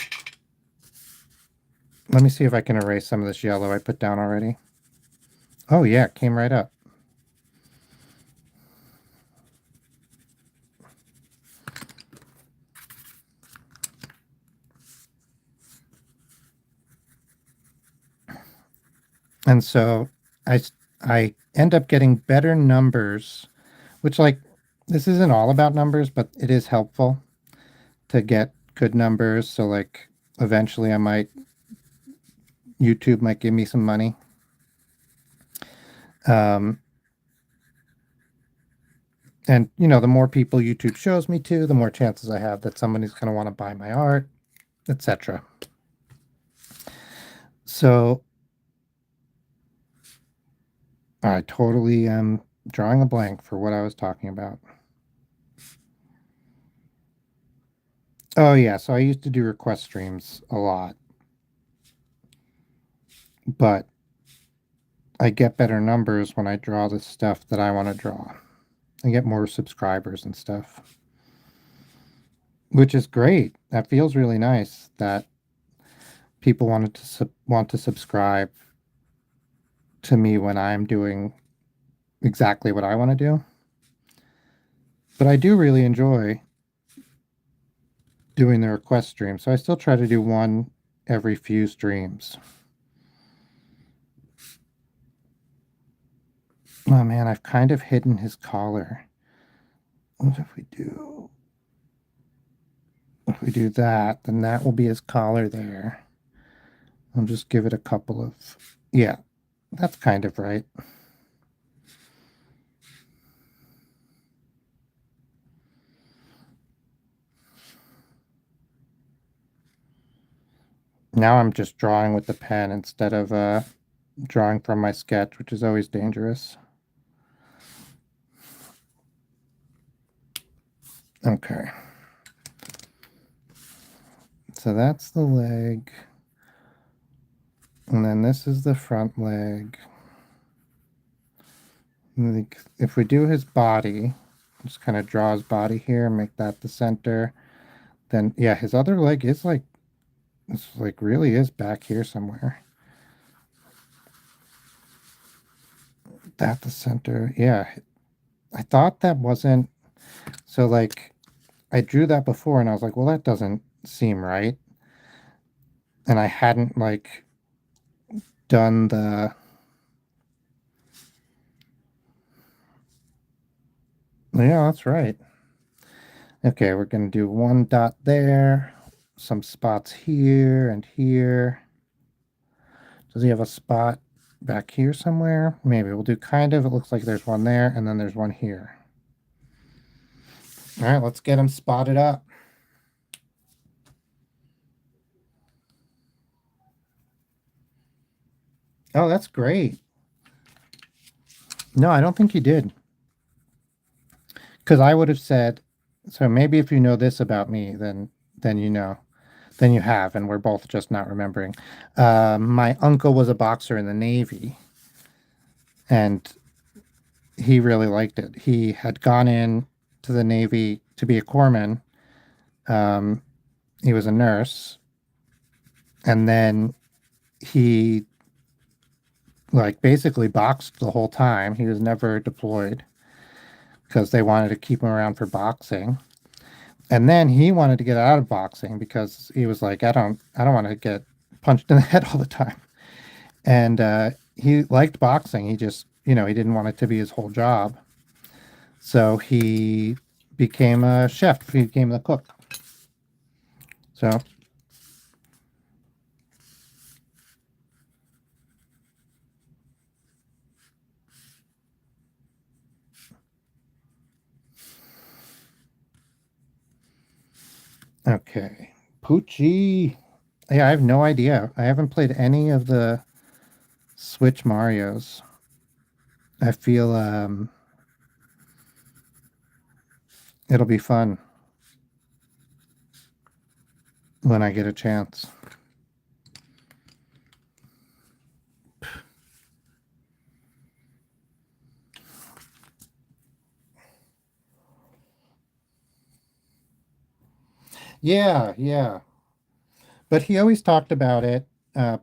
Let me see if I can erase some of this yellow I put down already. Oh yeah, it came right up. And so I end up getting better numbers, which, like, this isn't all about numbers, but it is helpful to get good numbers. So like eventually YouTube might give me some money. And you know, the more people YouTube shows me to, the more chances I have that somebody's going to want to buy my art, etc. So I totally am drawing a blank for what I was talking about. Oh yeah, so I used to do request streams a lot, but I get better numbers when I draw the stuff that I want to draw. I get more subscribers and stuff, which is great. That feels really nice that people want to subscribe to me when I'm doing exactly what I want to do. But I do really enjoy doing the request stream, so I still try to do one every few streams. Oh man, I've kind of hidden his collar. What if we do? If we do that, then that will be his collar there. I'll just give it a couple of, yeah, that's kind of right. Now I'm just drawing with the pen instead of drawing from my sketch, which is always dangerous. Okay. So that's the leg. And then this is the front leg. If we do his body, just kind of draw his body here and make that the center, then yeah, his other leg is like, this like really is back here somewhere. That the center. Yeah. I thought that wasn't, so like I drew that before and I was like, well, that doesn't seem right. And I hadn't like done the, yeah, that's right. Okay, we're going to do one dot there, some spots here and here. Does he have a spot back here somewhere? Maybe we'll do kind of, it looks like there's one there and then there's one here. All right, let's get him spotted up. Oh, that's great. No, I don't think you did. Because I would have said, so maybe if you know this about me, then you know. Then you have, and we're both just not remembering. My uncle was a boxer in the Navy, and he really liked it. He had gone in to the Navy to be a corpsman. Um, he was a nurse, and then he like basically boxed the whole time. He was never deployed because they wanted to keep him around for boxing. And then he wanted to get out of boxing because he was like, I don't want to get punched in the head all the time. And he liked boxing. He just, he didn't want it to be his whole job. So he became a chef. He became the cook. So, okay. Poochie. Yeah, I have no idea. I haven't played any of the Switch Marios. I feel it'll be fun when I get a chance. Yeah, yeah. But he always talked about it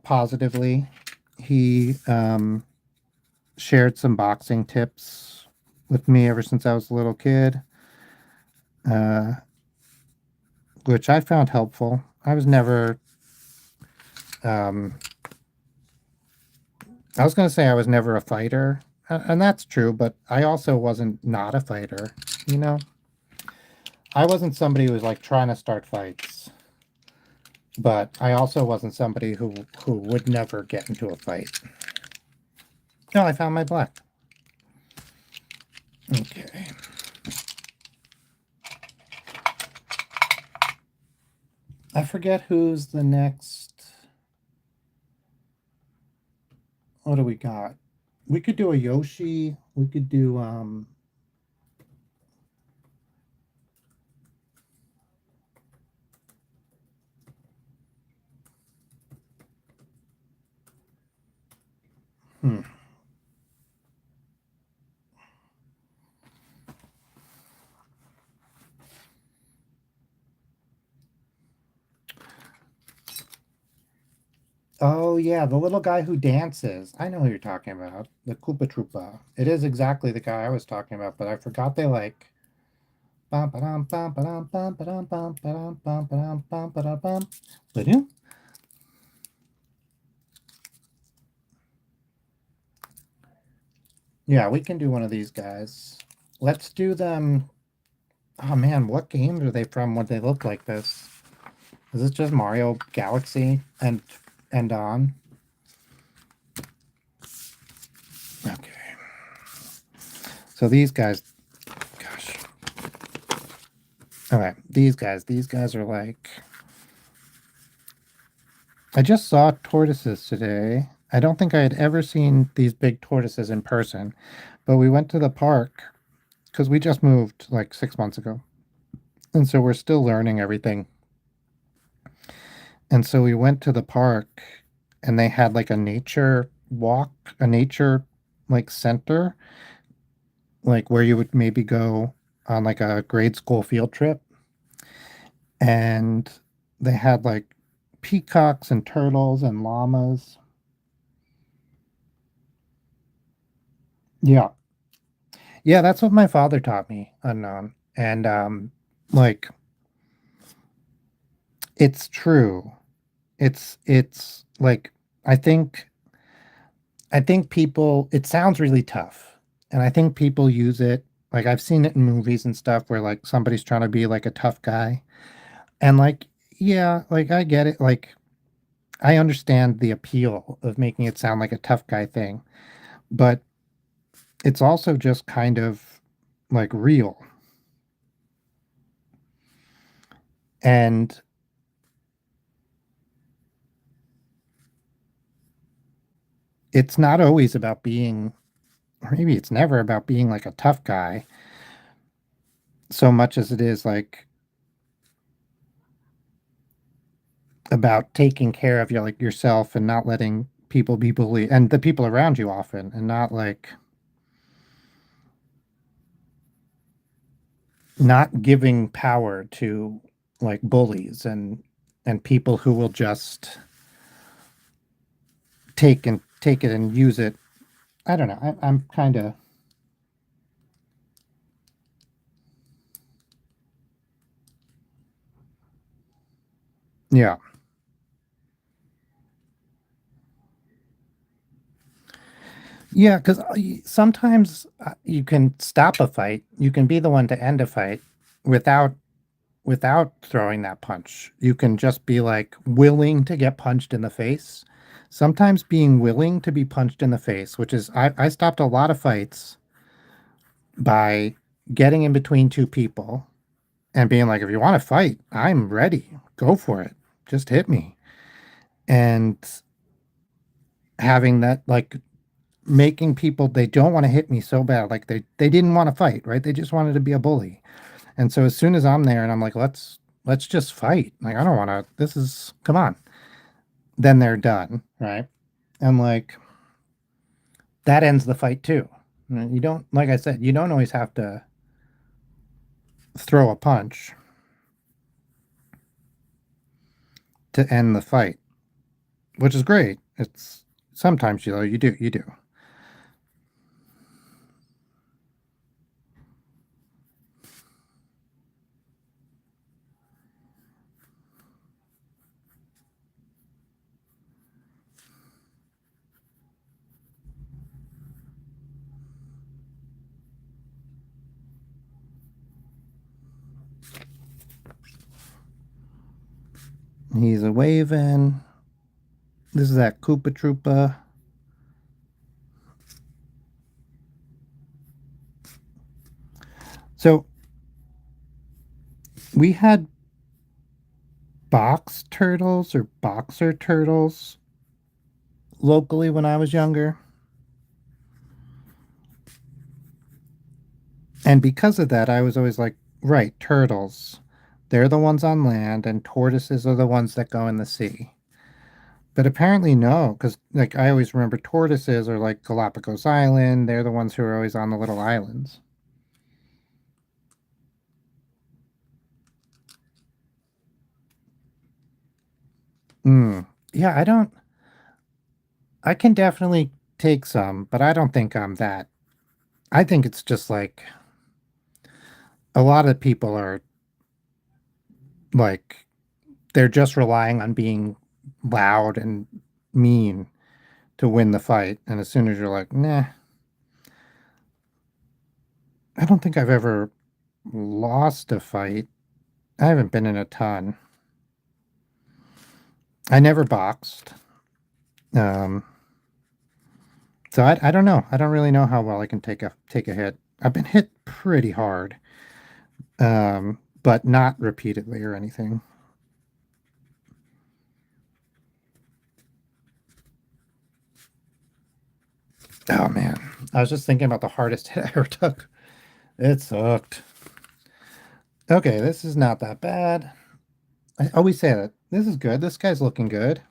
positively. He shared some boxing tips with me ever since I was a little kid, uh, which I found helpful. Um, I was going to say I was never a fighter, and that's true, but I also wasn't not a fighter. You know, I wasn't somebody who was like trying to start fights, but I also wasn't somebody who would never get into a fight. No, I found my black. Okay. I forget who's the next. What do we got? We could do a Yoshi. We could do hmm. Oh yeah, the little guy who dances. I know who you're talking about. The Koopa Troopa. It is exactly the guy I was talking about, but I forgot they like bum ba-dum bum ba-dum bum ba-dum bum ba-dum bum ba-dum bum ba-dum bum. Ba-dum. Yeah, we can do one of these guys. Let's do them. Oh man, what games are they from when they look like this? Is this just Mario Galaxy and on? Okay. So these guys, gosh. Okay, these guys are like I just saw tortoises today. I don't think I had ever seen these big tortoises in person, but we went to the park because we just moved like 6 months ago. And so we're still learning everything. And so we went to the park and they had like a nature walk, a nature like center, like where you would maybe go on like a grade school field trip. And they had like peacocks and turtles and llamas. Yeah. Yeah, that's what my father taught me unknown. And like it's true. It's like I think I think people it sounds really tough. And I think people use it like I've seen it in movies and stuff where like somebody's trying to be like a tough guy. And like yeah, like I get it. Like I understand the appeal of making it sound like a tough guy thing, but it's also just kind of like real. And it's not always about being, or maybe it's never about being like a tough guy so much as it is like about taking care of like yourself and not letting people be bullied and the people around you often, and not like not giving power to like bullies and people who will just take it and use it. I don't know. I'm kind of, yeah. Yeah, because sometimes you can stop a fight. You can be the one to end a fight without throwing that punch. You can just be like willing to get punched in the face. Sometimes being willing to be punched in the face, which is I stopped a lot of fights by getting in between two people and being like, if you want to fight, I'm ready. Go for it. Just hit me. And having that like making people they don't want to hit me so bad. Like they didn't want to fight, right? They just wanted to be a bully. And so as soon as I'm there and I'm like, let's just fight. Like I don't want to. This is come on. Then they're done, right? And like that ends the fight too. You don't, like I said, you don't always have to throw a punch to end the fight, which is great. It's sometimes you do. He's a waving. This is that Koopa Troopa. So we had box turtles or boxer turtles locally when I was younger. And because of that, I was always like, right, turtles. They're the ones on land, and tortoises are the ones that go in the sea. But apparently, no, because like I always remember tortoises are like Galapagos Island. They're the ones who are always on the little islands. Mm. Yeah, I don't. I can definitely take some, but I don't think I'm that. I think it's just like a lot of people are like they're just relying on being loud and mean to win the fight. And as soon as you're like, nah, I don't think I've ever lost a fight. I haven't been in a ton. I never boxed. Um, so I don't know. I don't really know how well I can take a hit. I've been hit pretty hard, but not repeatedly or anything. Oh man, I was just thinking about the hardest hit I ever took. It sucked. Okay, this is not that bad. I always say that. This is good. This guy's looking good.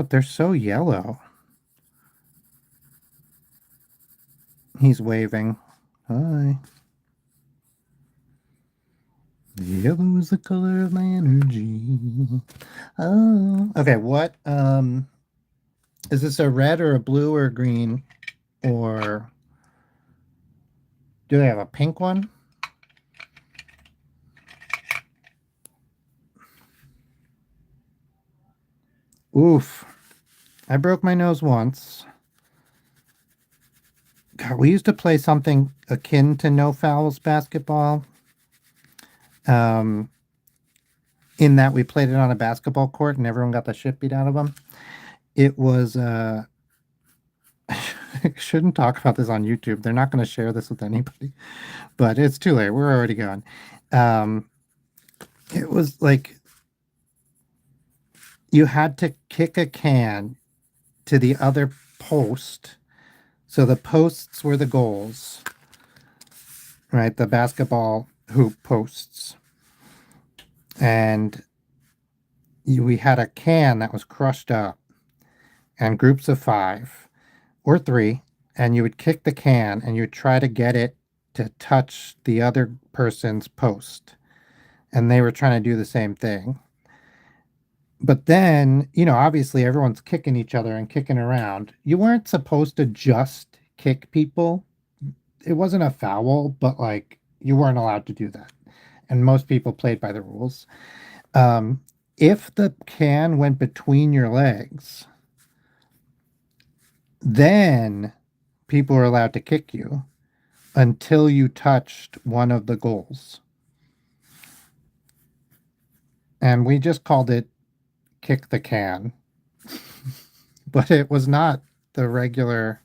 They're so yellow. He's waving. Hi. Yellow is the color of my energy. Oh. Okay, what is this, a red or a blue or a green, or do they have a pink one? Oof. I broke my nose once. God, we used to play something akin to no fouls basketball. Um, in that we played it on a basketball court and everyone got the shit beat out of them. It was I shouldn't talk about this on YouTube. They're not going to share this with anybody, but it's too late. We're already gone. Um, It was like you had to kick a can to the other post. So the posts were the goals, right? The basketball hoop posts. And we had a can that was crushed up and groups of 5 or 3. And you would kick the can and you would try to get it to touch the other person's post. And they were trying to do the same thing. But then, obviously everyone's kicking each other and kicking around. You weren't supposed to just kick people. It wasn't a foul, but like you weren't allowed to do that. And most people played by the rules. Um, if the can went between your legs, then people were allowed to kick you until you touched one of the goals. And we just called it kick the can. But it was not the regular.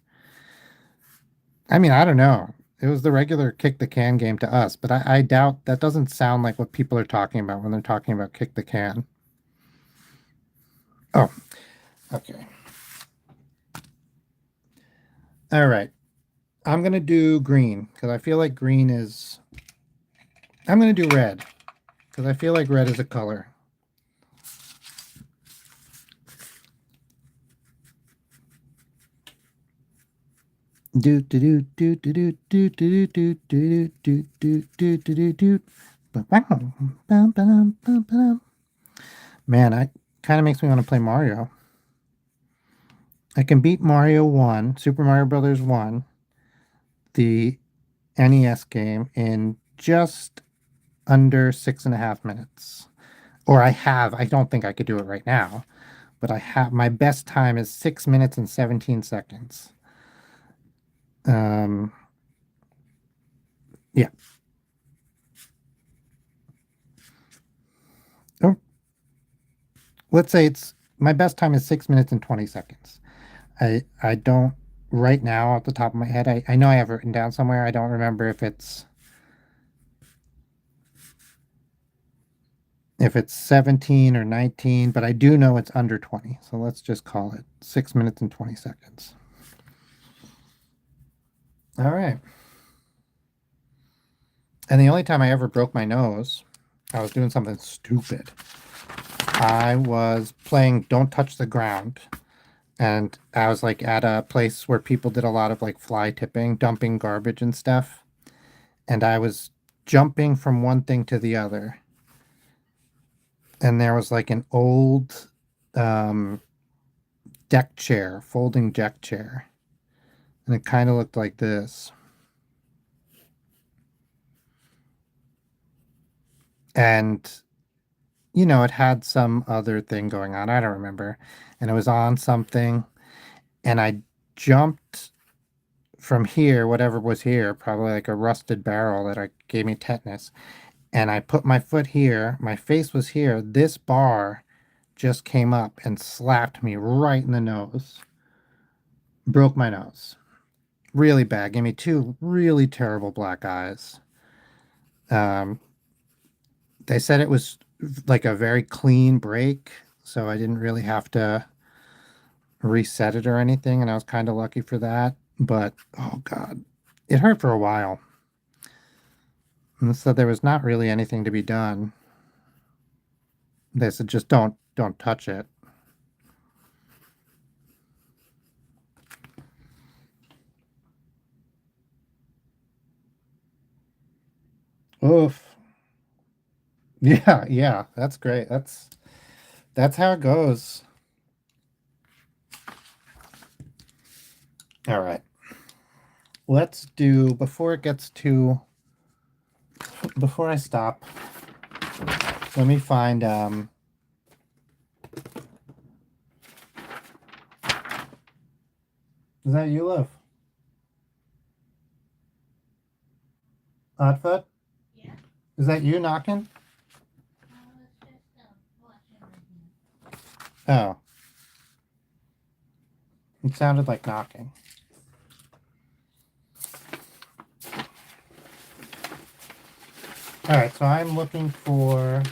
I mean, I don't know. It was the regular kick the can game to us, but I doubt that doesn't sound like what people are talking about when they're talking about kick the can. Oh, okay. All right. I'm going to do green because I feel like green is. I'm going to do red because I feel like red is a color. Do do do do do do do do do do do do do do. Man, I kind of makes me want to play Mario. I can beat Mario 1, Super Mario Brothers 1, the NES game, in just under 6.5 minutes. Or I don't think I could do it right now, but my best time is 6 minutes and 17 seconds. Yeah. Oh, let's say my best time is 6 minutes and 20 seconds. I don't right now off the top of my head. I know I have it written down somewhere. I don't remember if it's 17 or 19, but I do know it's under 20. So let's just call it 6 minutes and 20 seconds. All right. And the only time I ever broke my nose, I was doing something stupid. I was playing Don't Touch the Ground. And I was like at a place where people did a lot of like fly tipping, dumping garbage and stuff. And I was jumping from one thing to the other. And there was like an old deck chair, folding deck chair. And it kind of looked like this. And, it had some other thing going on. I don't remember. And it was on something. And I jumped from here, whatever was here, probably like a rusted barrel that gave me tetanus. And I put my foot here. My face was here. This bar just came up and slapped me right in the nose. Broke my nose. Really bad. Gave me 2 really terrible black eyes. Um, they said it was like a very clean break, so I didn't really have to reset it or anything, and I was kind of lucky for that. But oh god, it hurt for a while. And so there was not really anything to be done. They said just don't touch it. Oof. Yeah, that's great. That's how it goes. All right. Let's do before I stop, let me find is that you, Liv? Oddfoot? Yeah. Is that you knocking? It's just watching right Oh. It sounded like knocking. All right, so I'm looking for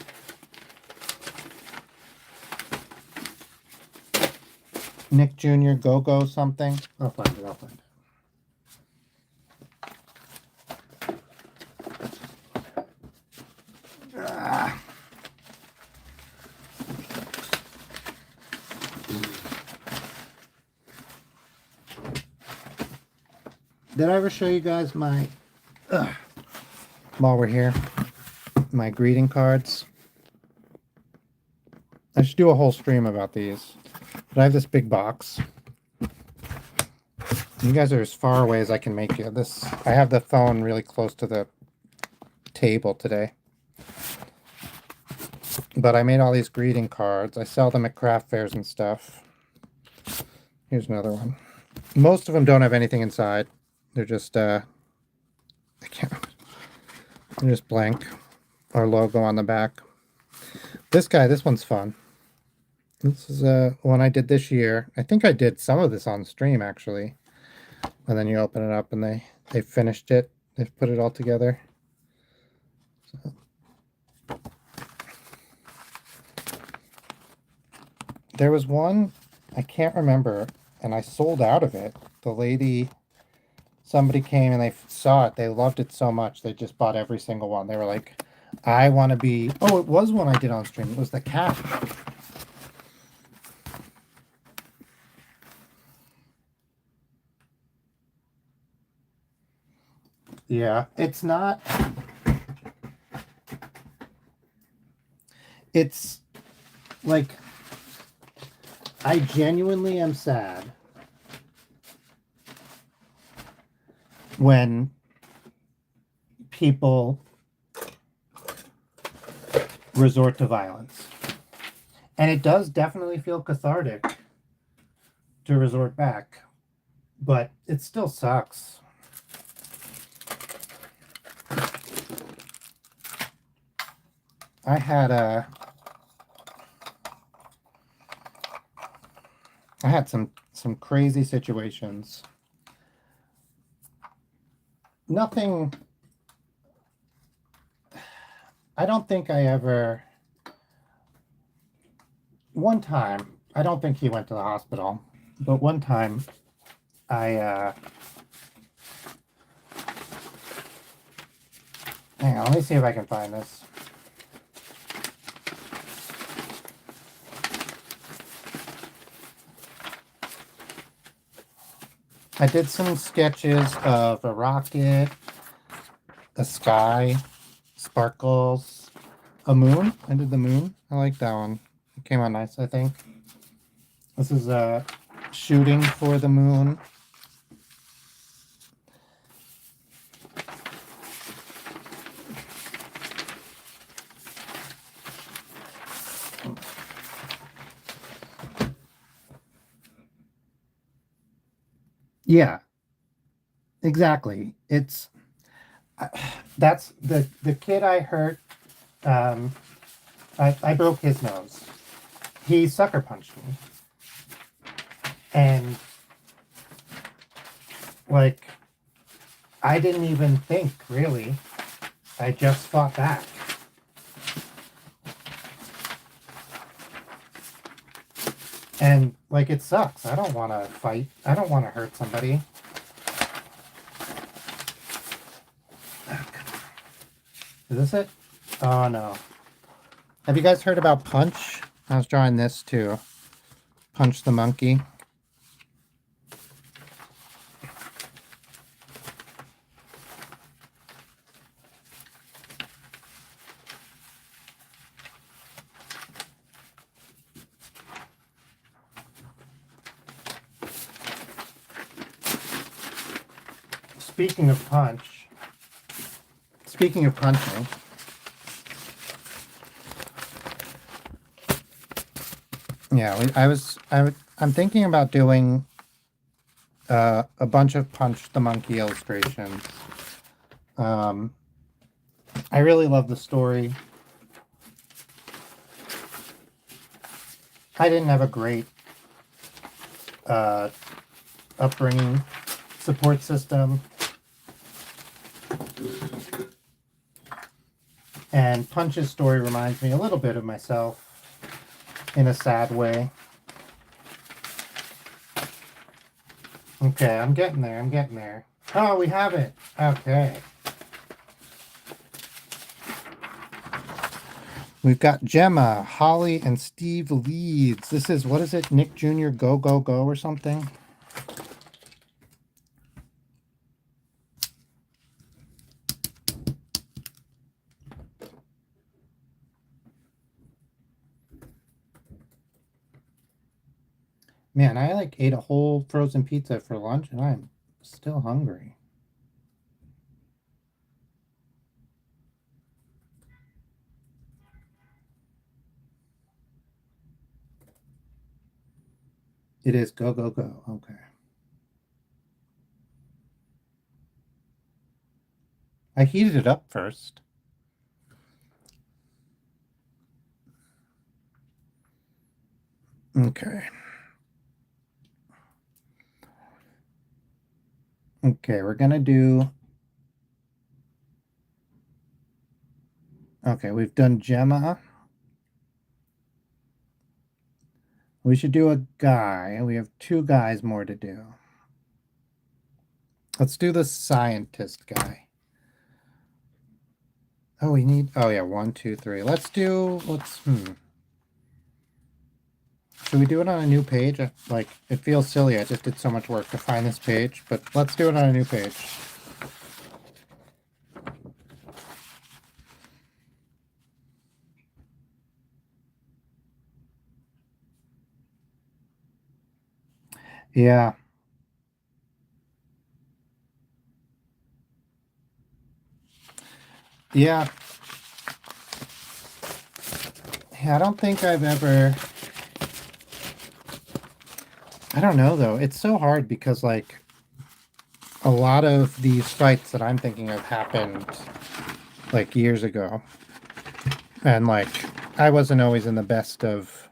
Nick Jr. Go-Go something. I'll find it. I'll find it. Ah. Did I ever show you guys my, while we're here, my greeting cards? I should do a whole stream about these. But I have this big box. You guys are as far away as I can make you. I have the phone really close to the table today. But I made all these greeting cards. I sell them at craft fairs and stuff. Here's another one. Most of them don't have anything inside. They're just they're just blank. Our logo on the back. This one's fun. This is one I did this year. I think I did some of this on stream actually. And then you open it up and they finished it. They've put it all together. So. There was one, I can't remember, and I sold out of it. Somebody came and they saw it. They loved it so much. They just bought every single one. They were like, I want to be... Oh, it was one I did on stream. It was the cat. Yeah, it's not... It's like... I genuinely am sad when people resort to violence. And it does definitely feel cathartic to resort back, but it still sucks. I had some crazy situations. Nothing. I don't think I ever. One time, I don't think he went to the hospital, but one time, hang on, let me see if I can find this. I did some sketches of a rocket, a sky, sparkles, a moon. I did the moon. I like that one. It came out nice, I think. This is a shooting for the moon. Yeah, exactly. That's the kid I hurt. I broke his nose. He sucker punched me, and like I didn't even think really. I just fought back. And like it sucks. I don't want to fight. I don't want to hurt somebody. Is this it? Oh no. Have you guys heard about Punch? I was drawing this too. Punch the monkey. Speaking of punch, speaking of punching, yeah, I'm thinking about doing a bunch of Punch the Monkey illustrations. I really love the story. I didn't have a great upbringing, support system. And Punch's story reminds me a little bit of myself in a sad way. Okay, I'm getting there. I'm getting there. Oh, we have it. Okay. We've got Gemma, Holly, and Steve Leeds. This is, what is it? Nick Jr. Go, Go, Go or something? Man, I like ate a whole frozen pizza for lunch and I'm still hungry. It is Go, Go, Go. Okay. I heated it up first. Okay. Okay, we're gonna do. Okay, we've done Gemma. We should do a guy. We have two guys more to do. Let's do the scientist guy. Oh, we need. Oh yeah, 1, 2, 3. Let's do. Let's. Should we do it on a new page? Like, it feels silly. I just did so much work to find this page, but let's do it on a new page. Yeah. Yeah. Yeah, I don't think I've ever. I don't know though. It's so hard because like a lot of these fights that I'm thinking of happened like years ago. And like I wasn't always in the best of.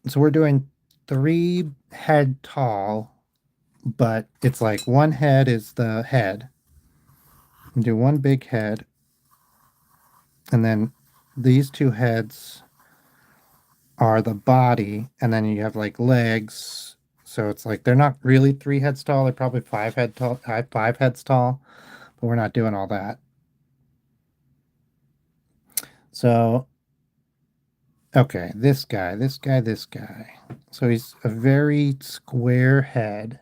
So we're doing 3 head tall, but it's like one head is the head. And do one big head, and then these 2 heads are the body, and then you have like legs. So it's like they're not really 3 heads tall. They're probably 5 head tall, 5 heads tall, but we're not doing all that. So okay, this guy, this guy, this guy. So he's a very square head.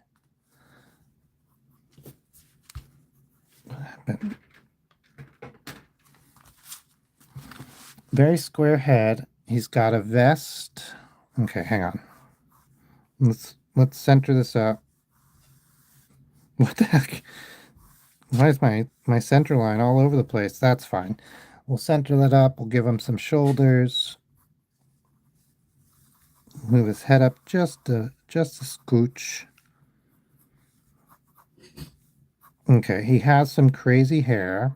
Very square head. He's got a vest. Okay, hang on. Let's center this up. What the heck? Why is my center line all over the place? That's fine. We'll center that up. We'll give him some shoulders. Move his head up just a scooch. Okay, he has some crazy hair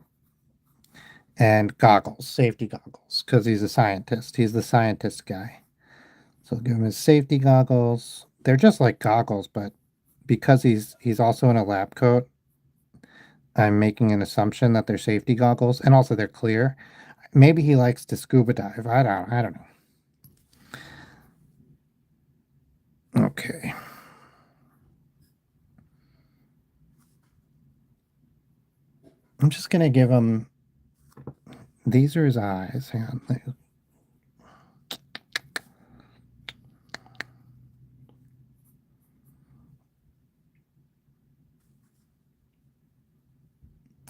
and goggles, safety goggles, because he's a scientist. He's the scientist guy. So give him his safety goggles. They're just like goggles, but because he's also in a lab coat, I'm making an assumption that they're safety goggles, and also they're clear. Maybe he likes to scuba dive. I don't know. Okay. I'm just gonna give him. These are his eyes. Hang on.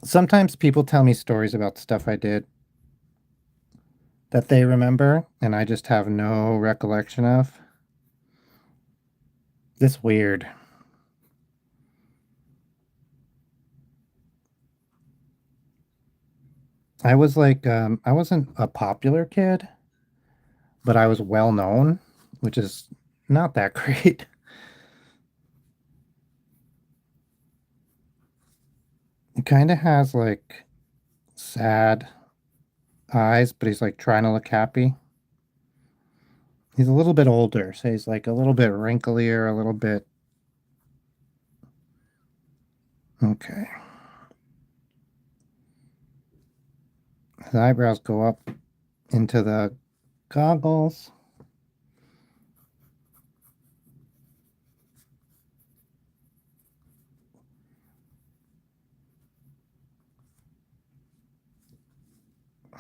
Sometimes people tell me stories about stuff I did that they remember, and I just have no recollection of. This weird. I was like, I wasn't a popular kid, but I was well known, which is not that great. He kind of has like sad eyes, but he's like trying to look happy. He's a little bit older, so he's like a little bit wrinklier, a little bit. Okay. His eyebrows go up into the goggles.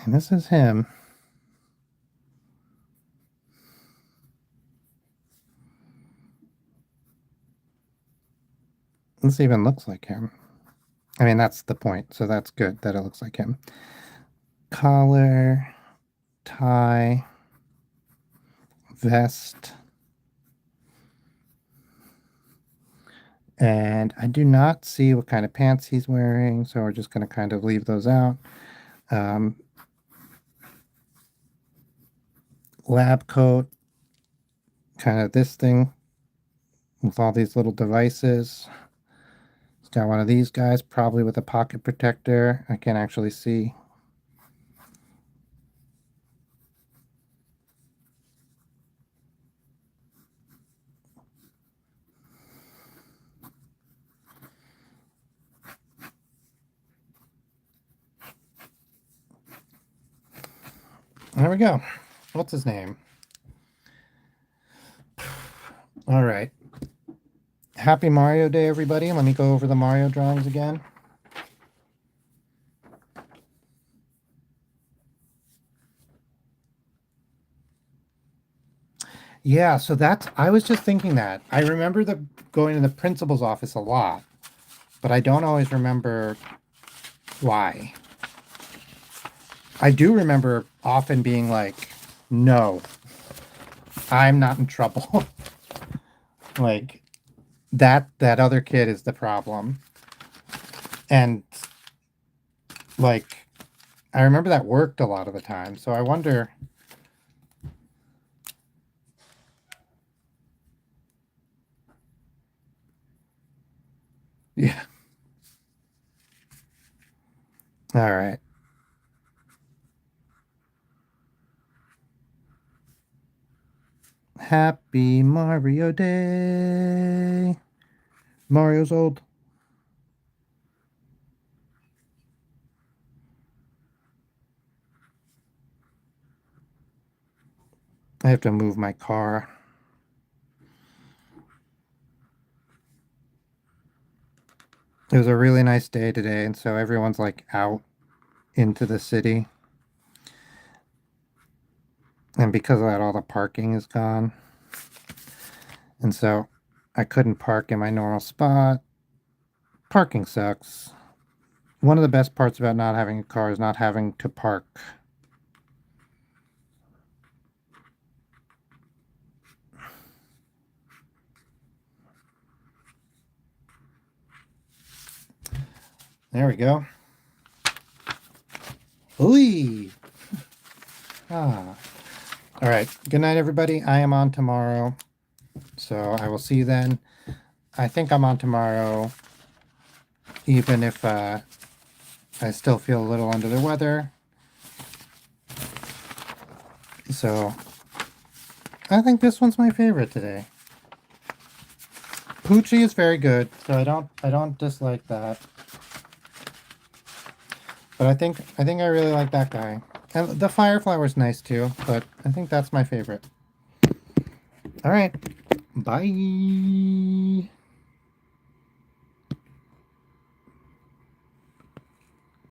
And this is him. This even looks like him. I mean, that's the point, so that's good that it looks like him. Collar, tie, vest. And I do not see what kind of pants he's wearing, so we're just going to kind of leave those out. Lab coat, kind of this thing with all these little devices. It's got one of these guys, probably with a pocket protector. I can't actually see. There we go. What's his name? All right. Happy Mario Day, everybody. Let me go over the Mario drawings again. Yeah, so I was just thinking that. I remember going to the principal's office a lot, but I don't always remember why. I do remember often being like, no, I'm not in trouble. Like that other kid is the problem. And like I remember that worked a lot of the time. So I wonder. Yeah. All right. Happy Mario Day. Mario's old. I have to move my car. It was a really nice day today, and so everyone's like out into the city. And because of that, all the parking is gone. And so I couldn't park in my normal spot. Parking sucks. One of the best parts about not having a car is not having to park. There we go. Ooh. Ah. All right. Good night, everybody. I am on tomorrow. So I will see you then. I think I'm on tomorrow, even if I still feel a little under the weather. So I think this one's my favorite today. Poochie is very good, so I don't dislike that. But I think I really like that guy. And the Firefly was nice too, but I think that's my favorite. All right. Bye.